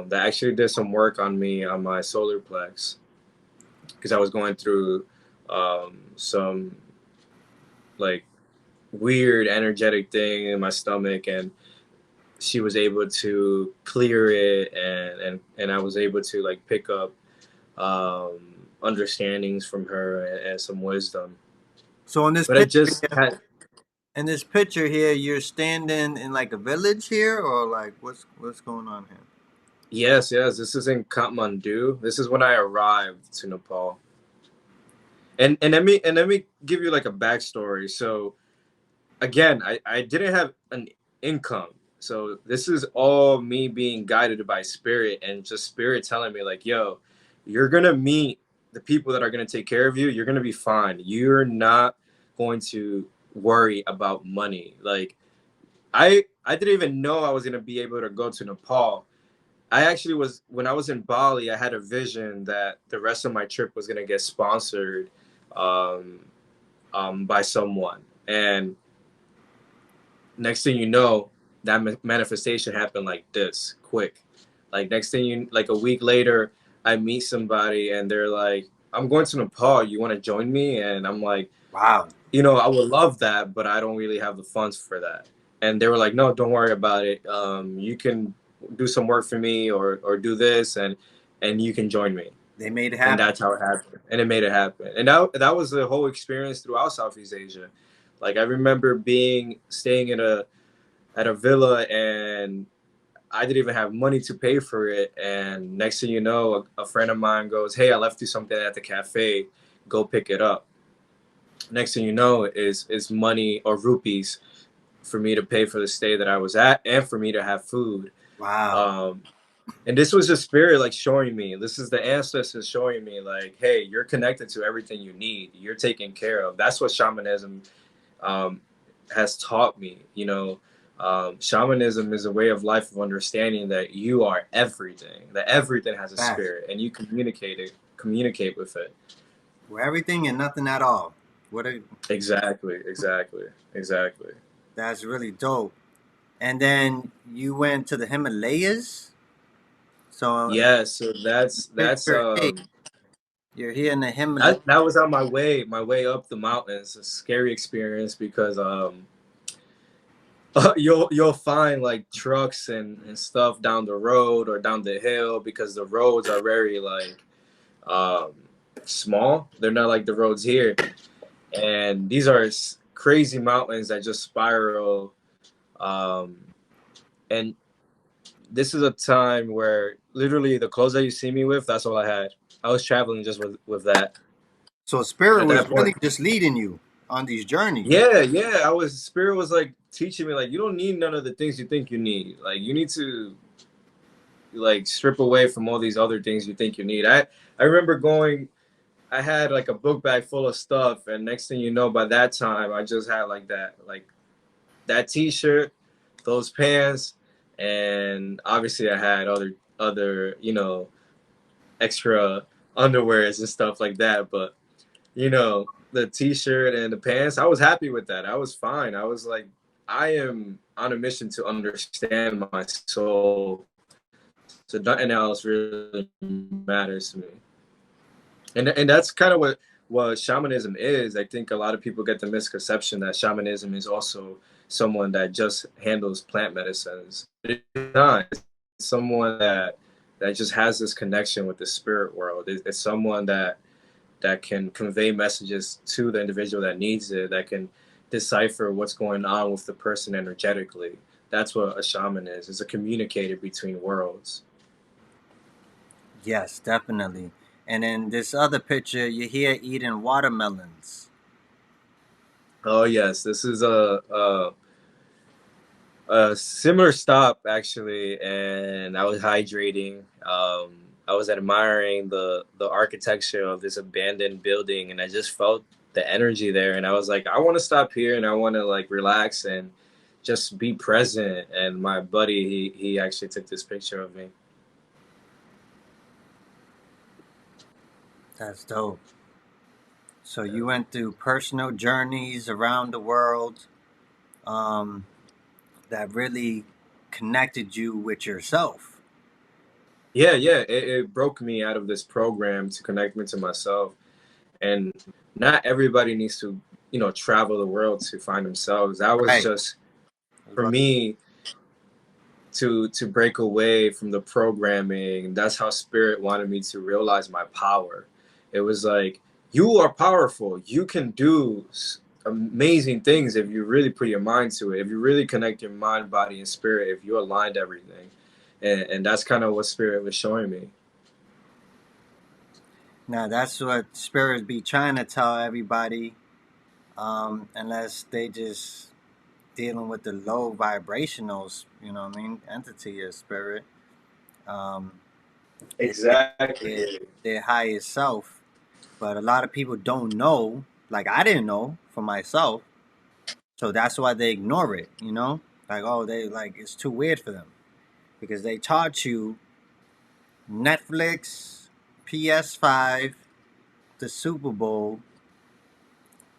that actually did some work on me on my solar plex because I was going through some like weird energetic thing in my stomach, and she was able to clear it, and I was able to like pick up understandings from her and some wisdom. So in this But I picture just here, had you're standing in like a village here, or like what's going on here? yes, yes. This is in Kathmandu. This is when I arrived to Nepal. And let me give you like a backstory. So again, I didn't have an income. So this is all me being guided by spirit and just spirit telling me like, yo, you're gonna meet the people that are gonna take care of you. You're gonna be fine. You're not going to worry about money. Like I didn't even know I was gonna be able to go to Nepal. I actually was when I was in Bali. I had a vision that the rest of my trip was gonna get sponsored um, by someone, and next thing you know, that manifestation happened like this quick. Like next thing you, like a week later, I meet somebody and they're like, "I'm going to Nepal. You want to join me?" And I'm like, Wow. I would love that, but I don't really have the funds for that. And they were like, "No, don't worry about it. You can do some work for me, or do this, and you can join me." They made it And happen. that's how it happened. And it made it happen. And that was the whole experience throughout Southeast Asia. Like I remember staying at a villa, and I didn't even have money to pay for it. And next thing you know, a friend of mine goes, "Hey, I left you something at the cafe. Go pick it up." Next thing you know is money or rupees for me to pay for the stay that I was at and for me to have food. Wow. Um, and this was the spirit like showing me. This is the ancestors showing me like, hey, you're connected to everything you need. You're taken care of. That's what shamanism um, has taught me. Shamanism is a way of life of understanding that you are everything. That everything has a Fast. spirit, and you communicate with it. We're everything and nothing at all. What a Exactly, exactly, exactly. That's really dope. And then you went to the Himalayas. So Yeah, so that's picture A, you're here in the Himalayas. that was on my way up the mountains. A scary experience because you'll find like trucks and stuff down the road or down the hill because the roads are very like um, small. They're not like the roads here, and these are crazy mountains that just spiral. Um, and this is a time where literally the clothes that you see me with, that's all I had. I was traveling just with that So spirit at was that really point. just leading you on these journeys. Yeah, yeah. Spirit was like teaching me like you don't need none of the things you think you need. Like you need to like strip away from all these other things you think you need. I remember going. I had like a book bag full of stuff, and next thing you know, by that time, I just had like that T-shirt, those pants, and obviously I had other extra underwears and stuff like that. But the T-shirt and the pants, I was happy with that. I was fine. I was like, I am on a mission to understand my soul, so nothing else really matters to me. And that's kind of what shamanism is. I think a lot of people get the misconception that shamanism is also someone that just handles plant medicines. It's not. It's someone that just has this connection with the spirit world. It's someone that can convey messages to the individual that needs it, that can decipher what's going on with the person energetically. That's what a shaman is. It's a communicator between worlds. Yes, definitely. And in this other picture, you're here eating watermelons. Oh yes, this is a similar stop actually, and I was hydrating. I was admiring the architecture of this abandoned building, and I just felt the energy there. And I was like, I want to stop here, and I want to like relax and just be present. And my buddy, he actually took this picture of me. That's dope. So you went through personal journeys around the world um, that really connected you with yourself. Yeah, yeah, it broke me out of this program to connect me to myself. And not everybody needs to, travel the world to find themselves. That was Right. just I was for about me to break away from the programming. That's how spirit wanted me to realize my power. It was like, you are powerful. You can do amazing things if you really put your mind to it. If you really connect your mind, body, and spirit. If you aligned everything, and that's kind of what spirit was showing me. Now that's what spirits be trying to tell everybody, unless they just dealing with the low vibrationals, you know what I mean, entity of spirit. Um, it's their, Exactly. their highest self. But a lot of people don't know, like I didn't know for myself. So that's why they ignore it, you know? Like, oh, they like it's too weird for them. Because they taught you Netflix, PS5, the Super Bowl,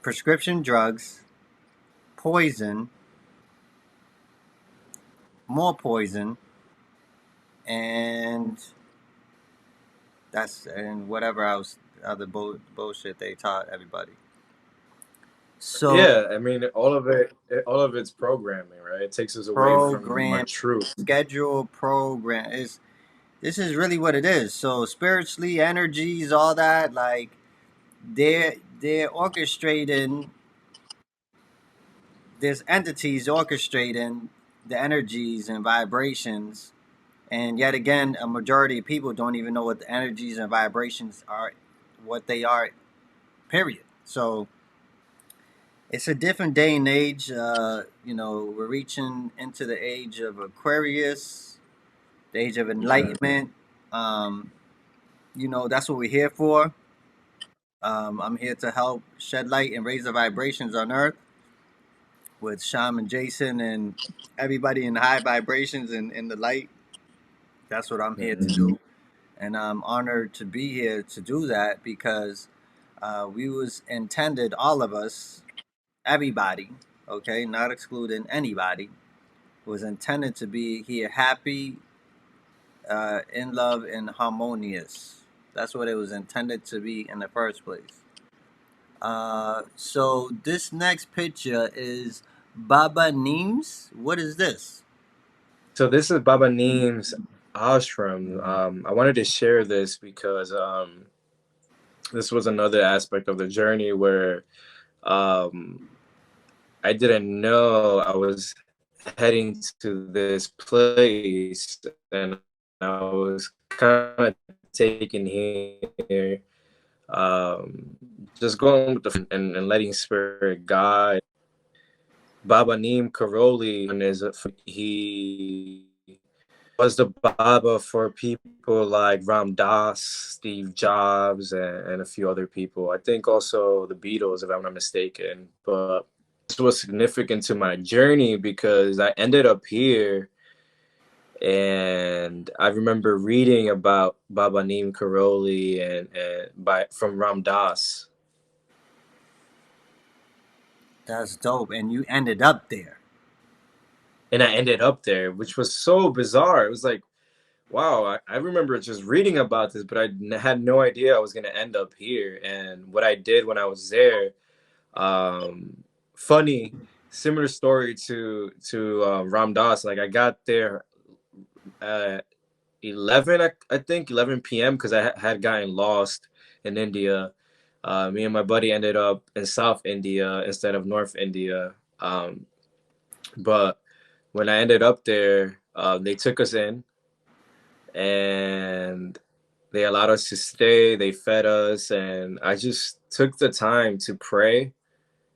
prescription drugs, poison, more poison, and and whatever else other bullshit they taught everybody. So Yeah, I mean, all of it's programming, right? It takes us away from our program, truth. schedule, program is this is really what it is. So spiritually, energies, all that, like they're orchestrating. There's entities orchestrating the energies and vibrations, and yet again, a majority of people don't even know what the energies and vibrations are, what they are. Period. So it's a different day and age. We're reaching into the age of Aquarius, the age of enlightenment. Um, that's what we're here for. I'm here to help shed light and raise the vibrations on Earth with Shaman Jayson and everybody in high vibrations and in the light. That's what I'm here to Mhm. do, and I'm honored to be here to do that because we was intended, all of us, everybody, okay, not excluding anybody, was intended to be here happy, in love, and harmonious. That's what it was intended to be in the first place. So this next picture is Baba Neems. What is this? So this is Baba Neem's ashram. I wanted to share this because this was another aspect of the journey where um, I didn't know I was heading to this place, and I was kind of taken here, um, just going with and letting spirit guide. Baba Neem Karoli is he was the Baba for people like Ram Dass, Steve Jobs, and a few other people. I think also the Beatles, if I'm not mistaken. But this was significant to my journey because I ended up here, and I remember reading about Baba Neem Karoli and by from Ram Dass. That's dope. And you ended up there. And I ended up there, which was so bizarre. It was like, wow, I remember just reading about this, but had no idea I was going to end up here. And what I did when I was there, um, funny, similar story to Ram Dass. Like I got there at 11, I think 11 p.m. because had gotten lost in India. Me and my buddy ended up in South India instead of North India. But when I ended up there, they took us in and they allowed us to stay. They fed us, and I just took the time to pray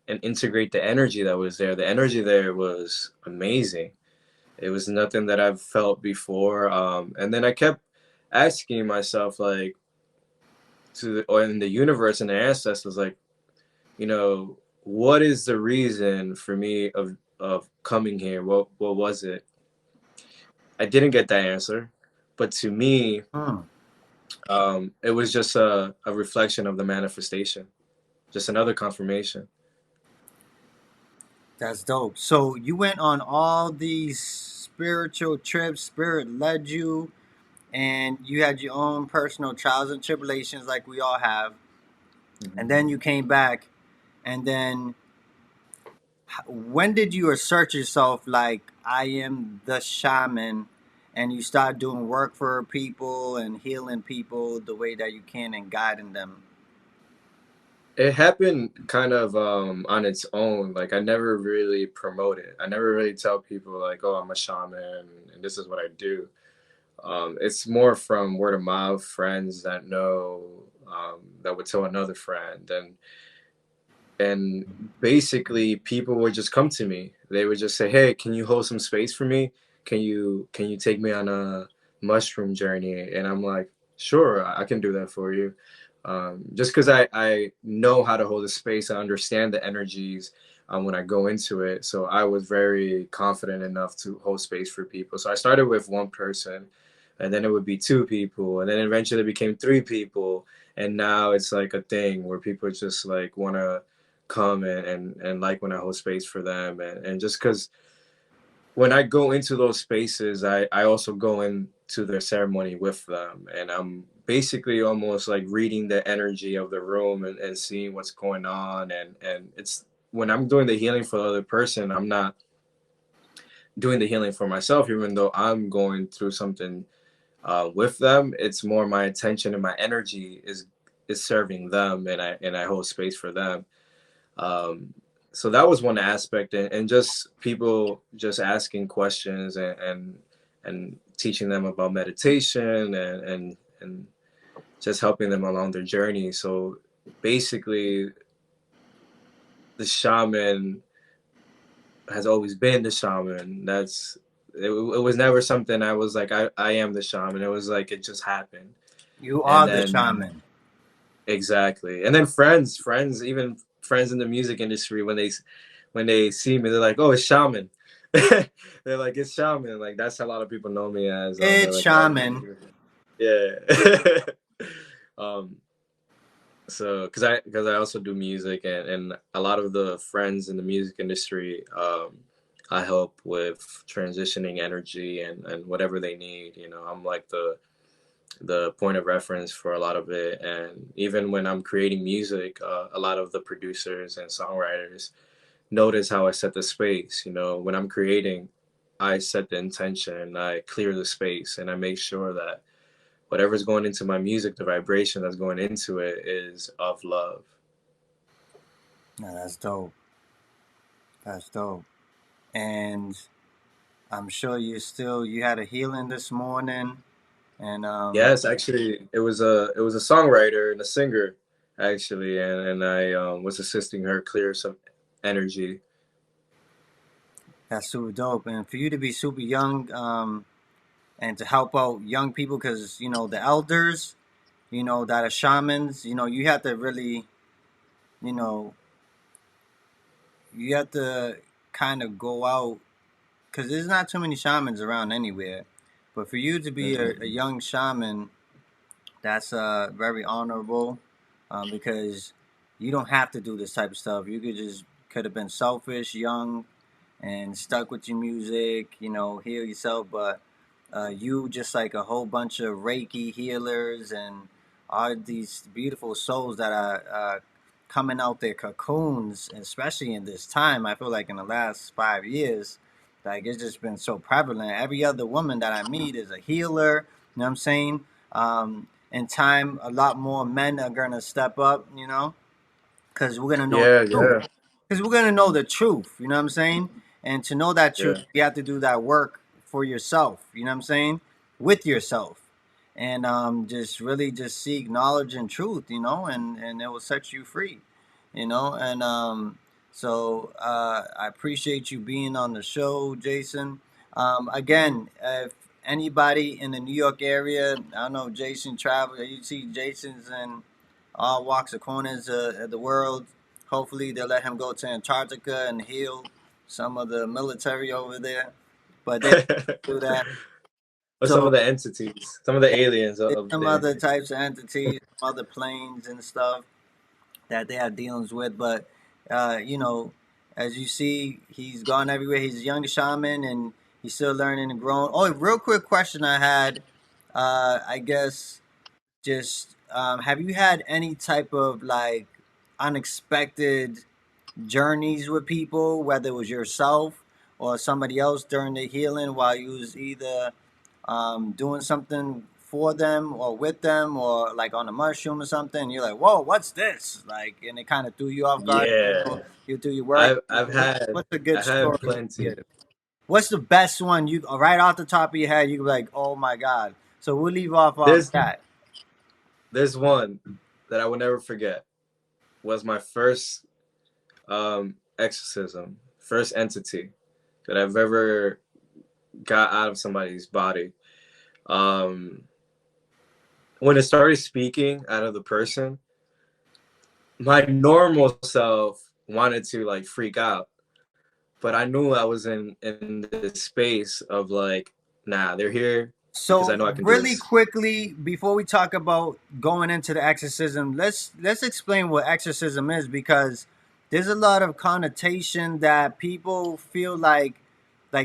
and integrate the energy that was there. The energy there was amazing. It was nothing that I've felt before. And then I kept asking myself, like, or in the universe and the ancestors, like, what is the reason for me of coming here? What was it? I didn't get that answer, but to me, Hmm. it was just a reflection of the manifestation, just another confirmation. That's dope. So you went on all these spiritual trips, spirit led you, and you had your own personal trials and tribulations like we all have. And Mhm. then you came back, and then when did you assert yourself like I am the shaman, and you start doing work for people and healing people the way that you can and guiding them? It happened kind of on its own. Like I never really promote it. I never really tell people like, "Oh, I'm a shaman and this is what I do." It's more from word of mouth, friends that know that would tell another friend, and basically people would just come to me. They would just say, "Hey, can you hold some space for me? Can you take me on a mushroom journey?" And I'm like, sure, I can do that for you. Just because I know how to hold a space, I understand the energies when I go into it. So I was very confident enough to hold space for people. So I started with one person, and then it would be two people, and then eventually it became three people, and now it's like a thing where people just like want to come and like when I hold space for them, and just because when I go into those spaces, I also go into their ceremony with them, and I'm basically almost like reading the energy of the room and seeing what's going on, and it's when I'm doing the healing for the other person, I'm not doing the healing for myself, even though I'm going through something with them. It's more my attention and my energy is serving them, and I hold space for them. um, so that was one aspect, and just people just asking questions and teaching them about meditation and just helping them along their journey. So basically the shaman has always been the shaman. It was never something I was like I am the shaman. It was like it just happened. You And are the then shaman. exactly. And then friends, even friends in the music industry, when they see me, they're like, "Oh, it's Shaman." They're like, "It's Shaman." Like that's how a lot of people know me as. They're It's like, "Oh, shaman. yeah." um, so because I also do music, and a lot of the friends in the music industry, I help with transitioning energy and whatever they need. I'm like the point of reference for a lot of it. And even when I'm creating music, a lot of the producers and songwriters notice how I set the space. When I'm creating, I set the intention, I clear the space, and I make sure that whatever's going into my music, the vibration that's going into it is of love. No, that's dope. That's dope. And I'm sure you had a healing this morning, and Yes, actually, it was a songwriter and a singer, actually, and I was assisting her clear some energy. that's super dope. And for you to be super young, and to help out young people, because the elders, that are shamans, you have to really, you know, you have to kind of go out because there's not too many shamans around anywhere. But for you to be a Hmm. young shaman, that's very honorable, because you don't have to do this type of stuff. You could have been selfish, young, and stuck with your music, heal yourself. But you, just like a whole bunch of Reiki healers and all these beautiful souls that are coming out their cocoons, especially in this time. I feel like in the last 5 years, like it's just been so prevalent. Every other woman that I meet is a healer. You know what I'm saying? In time, a lot more men are gonna step up. Because we're gonna know the Yeah, truth. yeah, Because we're gonna know the truth. You know what I'm saying? And to know that truth, yeah. you have to do that work for yourself. You know what I'm saying? With yourself, and just really just seek knowledge and truth. And it will set you free. And so I appreciate you being on the show, Jayson. Again, if anybody in the New York area, I don't know, Jayson travel. You see Jayson's in all walks of corners of the world. Hopefully, they'll let him go to Antarctica and heal some of the military over there. But they do that. Or some So of the entities, some of the aliens there's of some there. other types of entities, some other planes and stuff that they have dealings with. But uh, you know, as you see, he's gone everywhere. He's a young shaman and he's still learning and growing. Oh, real quick question I had. I guess just have you had any type of like unexpected journeys with people, whether it was yourself or somebody else during the healing while you was either doing something for them or with them or like on a mushroom or something, and you're like, whoa, what's this? Like, and it kind of threw you off guard. Yeah, You do your work. I've What, had what's a good I had story to plenty. give? What's the best one you right off the top of your head? You can be like, oh my god. So we'll leave off There's that. there's one that I will never forget. Was my first exorcism, first entity that I've ever got out of somebody's body. Um, when it started speaking out of the person, my normal self wanted to like freak out, but I knew I was in this space of like, nah, they're here because I So know I can do really this. quickly before we talk about going into the exorcism, let's explain what exorcism is, because there's a lot of connotation that people feel like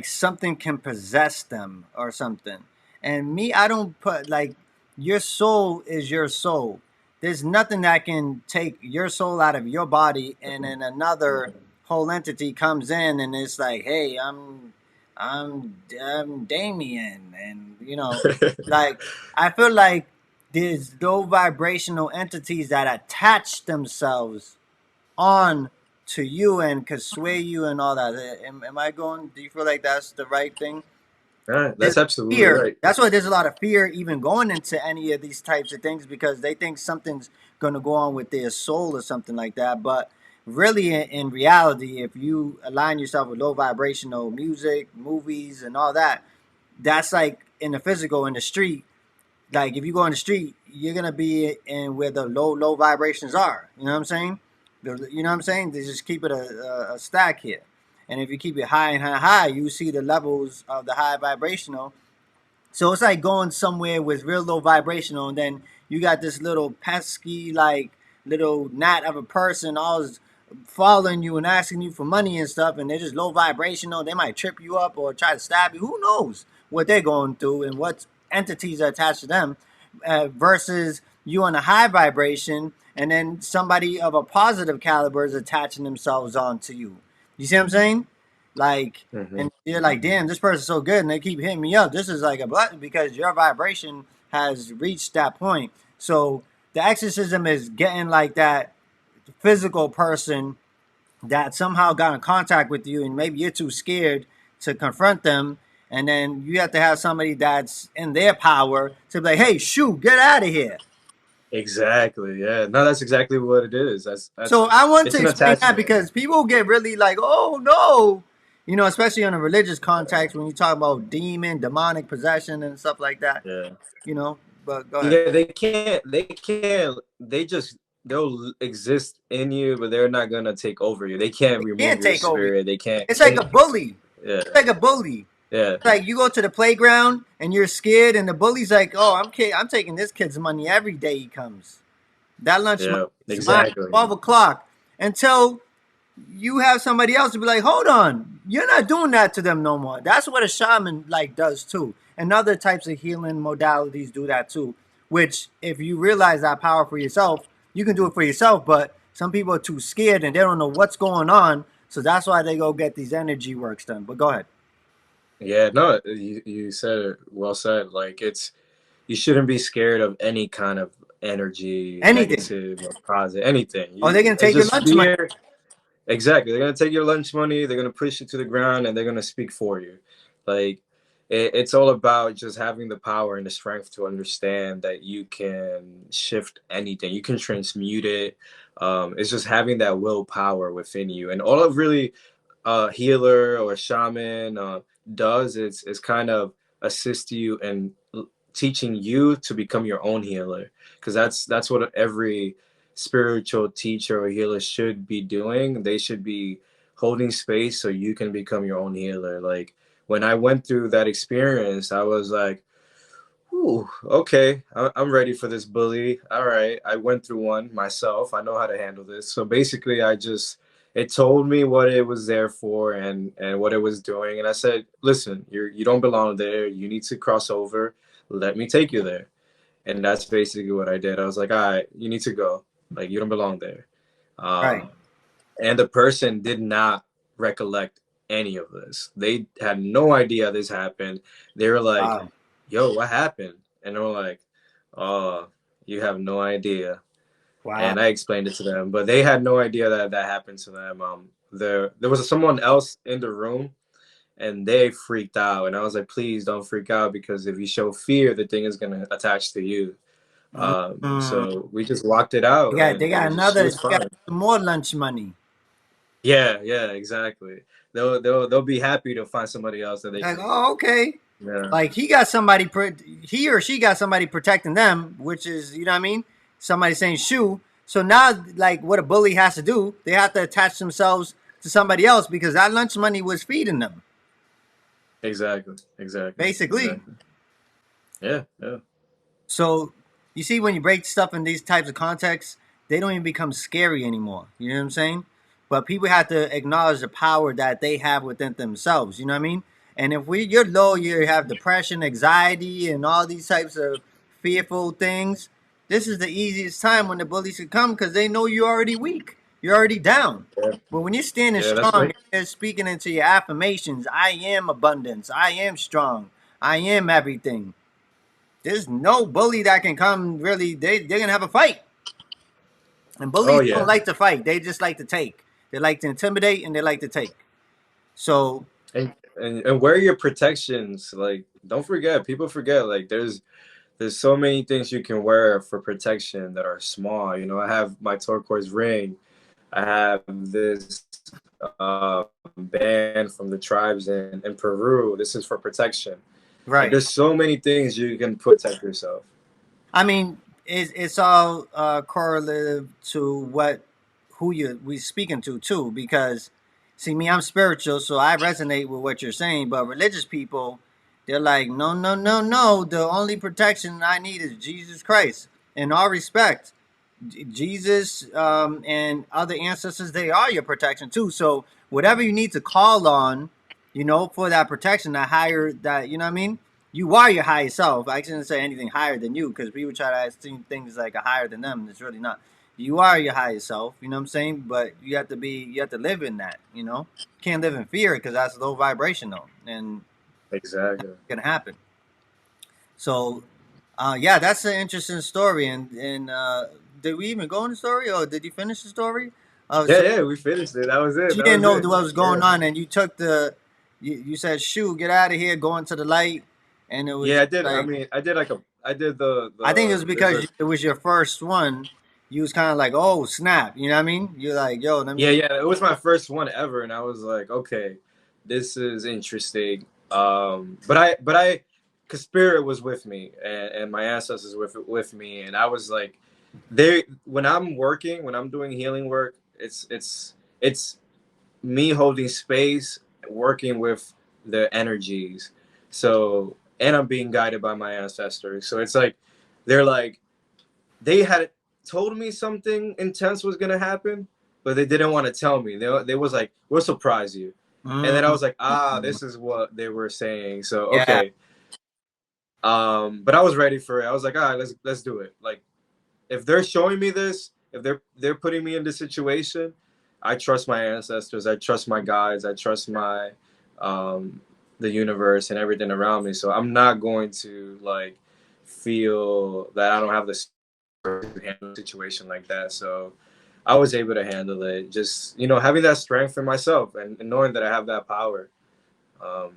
something can possess them or something. And me, I don't put like your soul is your soul. There's nothing that can take your soul out of your body and then another whole entity comes in and it's like, hey, I'm Damien, and like I feel like there's low vibrational entities that attach themselves on to you and could sway you and all that. Am I going? Do you feel like that's the right thing? Right, There's that's absolutely fear. right. That's why there's a lot of fear even going into any of these types of things because they think something's going to go on with their soul or something like that. But really, in reality, if you align yourself with low vibrational music, movies, and all that, that's like in the physical, in the street. Like if you go in the street, you're gonna be in where the low vibrations are. You know what I'm saying? You know what I'm saying? They just keep it a stack here. And if you keep it high and high, you see the levels of the high vibrational. So it's like going somewhere with real low vibrational, and then you got this little pesky, like little gnat of a person always following you and asking you for money and stuff, and they're just low vibrational. They might trip you up or try to stab you. Who knows what they're going through and what entities are attached to them, versus you on a high vibration, and then somebody of a positive caliber is attaching themselves onto you. You see what I'm saying? Like, Hmm. and you're like, damn, this person's so good, and they keep hitting me up. This is like a button because your vibration has reached that point. So the exorcism is getting like that physical person that somehow got in contact with you, and maybe you're too scared to confront them, and then you have to have somebody that's in their power to be like, "Hey, shoo, get out of here." Exactly. Yeah. No, that's exactly what it is. So That's I want it's to an explain that attachment. because people get really like, "Oh no," especially in a religious context when you talk about demonic possession and stuff like that. Yeah. You know, but go ahead. Yeah, they'll exist in you, but they're not gonna take over you. They can't They remove can't your take over you. spirit. They can't It's like a bully. yeah, It's like a bully. yeah, Like you go to the playground and you're scared, and the bully's like, "Oh, I'm taking this kid's money every day he comes. That lunch money yeah, is mine. exactly. 12 o'clock." Until you have somebody else to be like, "Hold on, you're not doing that to them no more." That's what a shaman like does too, and other types of healing modalities do that too. Which, if you realize that power for yourself, you can do it for yourself. But some people are too scared and they don't know what's going on, so that's why they go get these energy works done. But go ahead. Yeah, no, you said it well said. Like you shouldn't be scared of any kind of energy, Anything. negative or positive, anything. Oh, they're gonna It's take your just lunch money. fear. Exactly. They're gonna take your lunch money. They're gonna push you to the ground, and they're gonna speak for you. Like it's all about just having the power and the strength to understand that you can shift anything. You can transmute it. It's just having that willpower within you, and all of really healer or shaman does is kind of assist you in teaching you to become your own healer, because that's what every spiritual teacher or healer should be doing. They should be holding space so you can become your own healer. Like when I went through that experience, I was like, ooh, okay, I'm ready for this bully. All right, I went through one myself. I know how to handle this. So basically, it told me what it was there for and what it was doing, and I said, listen, you don't belong there. You need to cross over. Let me take you there. And that's basically what I did. I was like, all right, you need to go. Like you don't belong there. Right. Um, and the person did not recollect any of this. They had no idea this happened. They were like, Wow. yo, what happened? And they were like, oh, you have no idea. Wow. And I explained it to them, but they had no idea that that happened to them. There was someone else in the room, and they freaked out. And I was like, please don't freak out, because if you show fear, the thing is gonna attach to you. Mm. So we just walked it out, They and got she another. was They got fine. more lunch money. Yeah, yeah, exactly. They'll be happy to find somebody else that they Like, can. oh, okay. Yeah, Like he got somebody. He or she got somebody protecting them, which is what I mean. Somebody saying shoo. So now, like, what a bully has to do, they have to attach themselves to somebody else because that lunch money was feeding them, exactly, exactly, basically. exactly. Yeah, yeah. So you see, when you break stuff in these types of contexts, they don't even become scary anymore. You know what I'm saying? But people have to acknowledge the power that they have within themselves. You know what I mean? And if you're low, you have depression, anxiety, and all these types of fearful things. This is the easiest time when the bullies could come because they know you're already weak. You're already down. Yeah, But when you're standing yeah, that's strong, great. you're speaking into your affirmations. I am abundance. I am strong. I am everything. There's no bully that can come really. They're gonna have a fight, and Oh bullies don't yeah, like to fight. They just like to take. They like to intimidate and they like to take. So and wear your protections. Like, don't forget. People forget. Like, there's so many things you can wear for protection that are small. You know, I have my turquoise ring. I have this band from the tribes in Peru. This is for protection. Like, right. there's so many things you can protect yourself. I mean, it's all correlative to what who you we speaking to too. Because see, me, I'm spiritual, so I resonate with what you're saying. But religious people, they're like, no, no, no, no. The only protection I need is Jesus Christ. In all respect, Jesus and other ancestors, they are your protection too. So whatever you need to call on, for that protection, that higher, that what I mean. You are your higher self. I shouldn't say anything higher than you because people try to see things like a higher than them. It's really not. You are your higher self. You know what I'm saying? But you have to live in that. You can't live in fear because that's low vibrational and Exactly. it's gonna happen. So Yeah, that's an interesting story. And did we even go in the story, or did you finish the story? Yeah, So yeah, we finished it. That was it. you That didn't was know it. what was going Yeah. on, and you took you said, "Shoo, get out of here, go into the light," and it was Yeah, I just did. I like, mean, I did like a. I did I think it the. was There's because a. it was your first one. You was kind of like, "Oh snap," you know what I mean? You're like, "Yo, let Yeah, me." yeah. It was my first one ever, and I was like, okay, this is interesting. Cause spirit was with me, and my ancestors with me, and I was like, they. When I'm working, when I'm doing healing work, it's me holding space, working with the energies. So, and I'm being guided by my ancestors. So it's like, they're like, they had told me something intense was gonna happen, but they didn't want to tell me. They was like, "We'll surprise you," and then I Mm, was like, "Ah, this is what they were saying." So yeah. okay, but I was ready for it. I was like, "All right, let's do it." Like, if they're showing me this, if they're putting me in this situation, I trust my ancestors. I trust my guides. I trust my um, the universe and everything around me. So I'm not going to like feel that I don't have the to handle a situation like that. So I was able to handle it. Just having that strength in myself and knowing that I have that power. Um,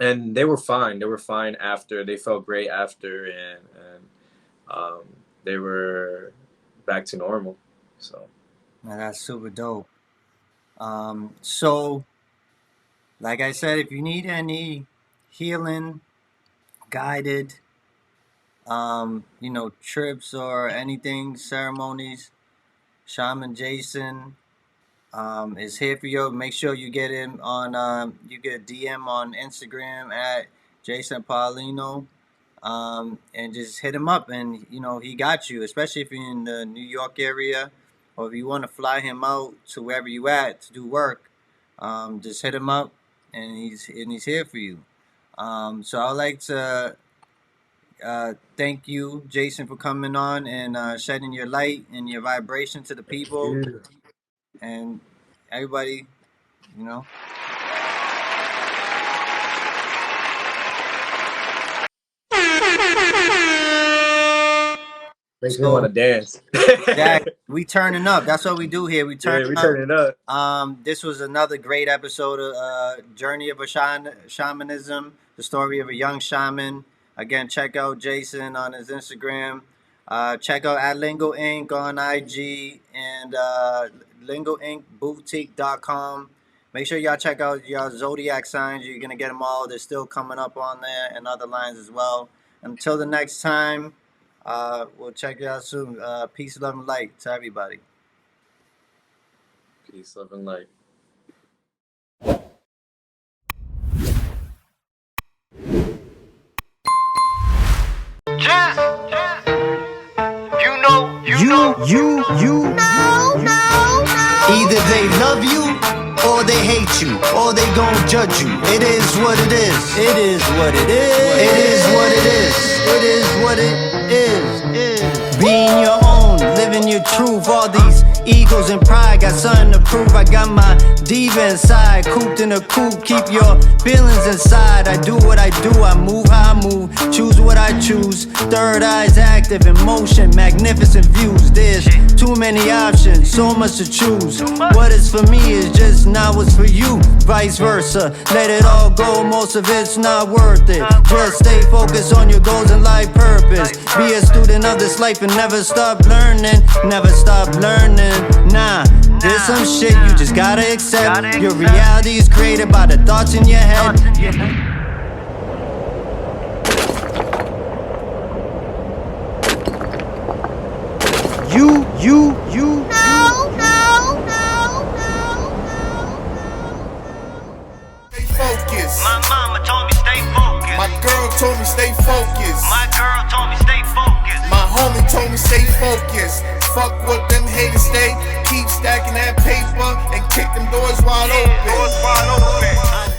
and they were fine. They were fine after. They felt great after, and um, they were back to normal. So Now that's super dope. So like I said, if you need any healing, guided, trips or anything, ceremonies, Shaman Jayson is here for you. Make sure you get him on. You get a DM on Instagram at Jason Paulino, and just hit him up, and he got you. Especially if you're in the New York area, or if you want to fly him out to wherever you at to do work, just hit him up, and he's here for you. So I'd like to thank you, Jason, for coming on and shedding your light and your vibration to the people yeah. and everybody. You know. Makes me want So to dance. yeah, we turning up. That's what we do here. We turn Yeah, we up. turning it up. This was another great episode of Journey of a Shamanism, the story of a young shaman. Again, check out Jason on his Instagram. Check out at Lingo Ink on IG and lingoinkboutique.com. Make sure y'all check out your zodiac signs. You're going to get them all. They're still coming up on there and other lines as well. Until the next time, we'll check you out soon. Peace, love, and light to everybody. Peace, love, and light. You. Either they love you or they hate you or they gon' judge you. It is what it is. It is what it is. It is what it is. It is what it is. Being your own, living your truth. All these egos and pride got something to prove. I got my diva inside, cooped in a coop. Keep your feelings inside. I do what I do. I move how I move. Choose what I choose. Third eye's active in motion. Magnificent views. There's too many options, so much to choose. What is for me is just not what's for you. Vice versa. Let it all go. Most of it's not worth it. Just stay focused on your goals and life purpose. Be a student of this life and never stop learning. Never stop learning. Nah, there's some shit you just gotta accept. Your reality is created by the thoughts in your head. You. Stay focused. My mama told me stay focused. My girl told me stay focused. My girl told me stay focused. My homie told me stay focused. Fuck what them haters say. Keep stacking that paper and kick them doors wide open. Doors wide open.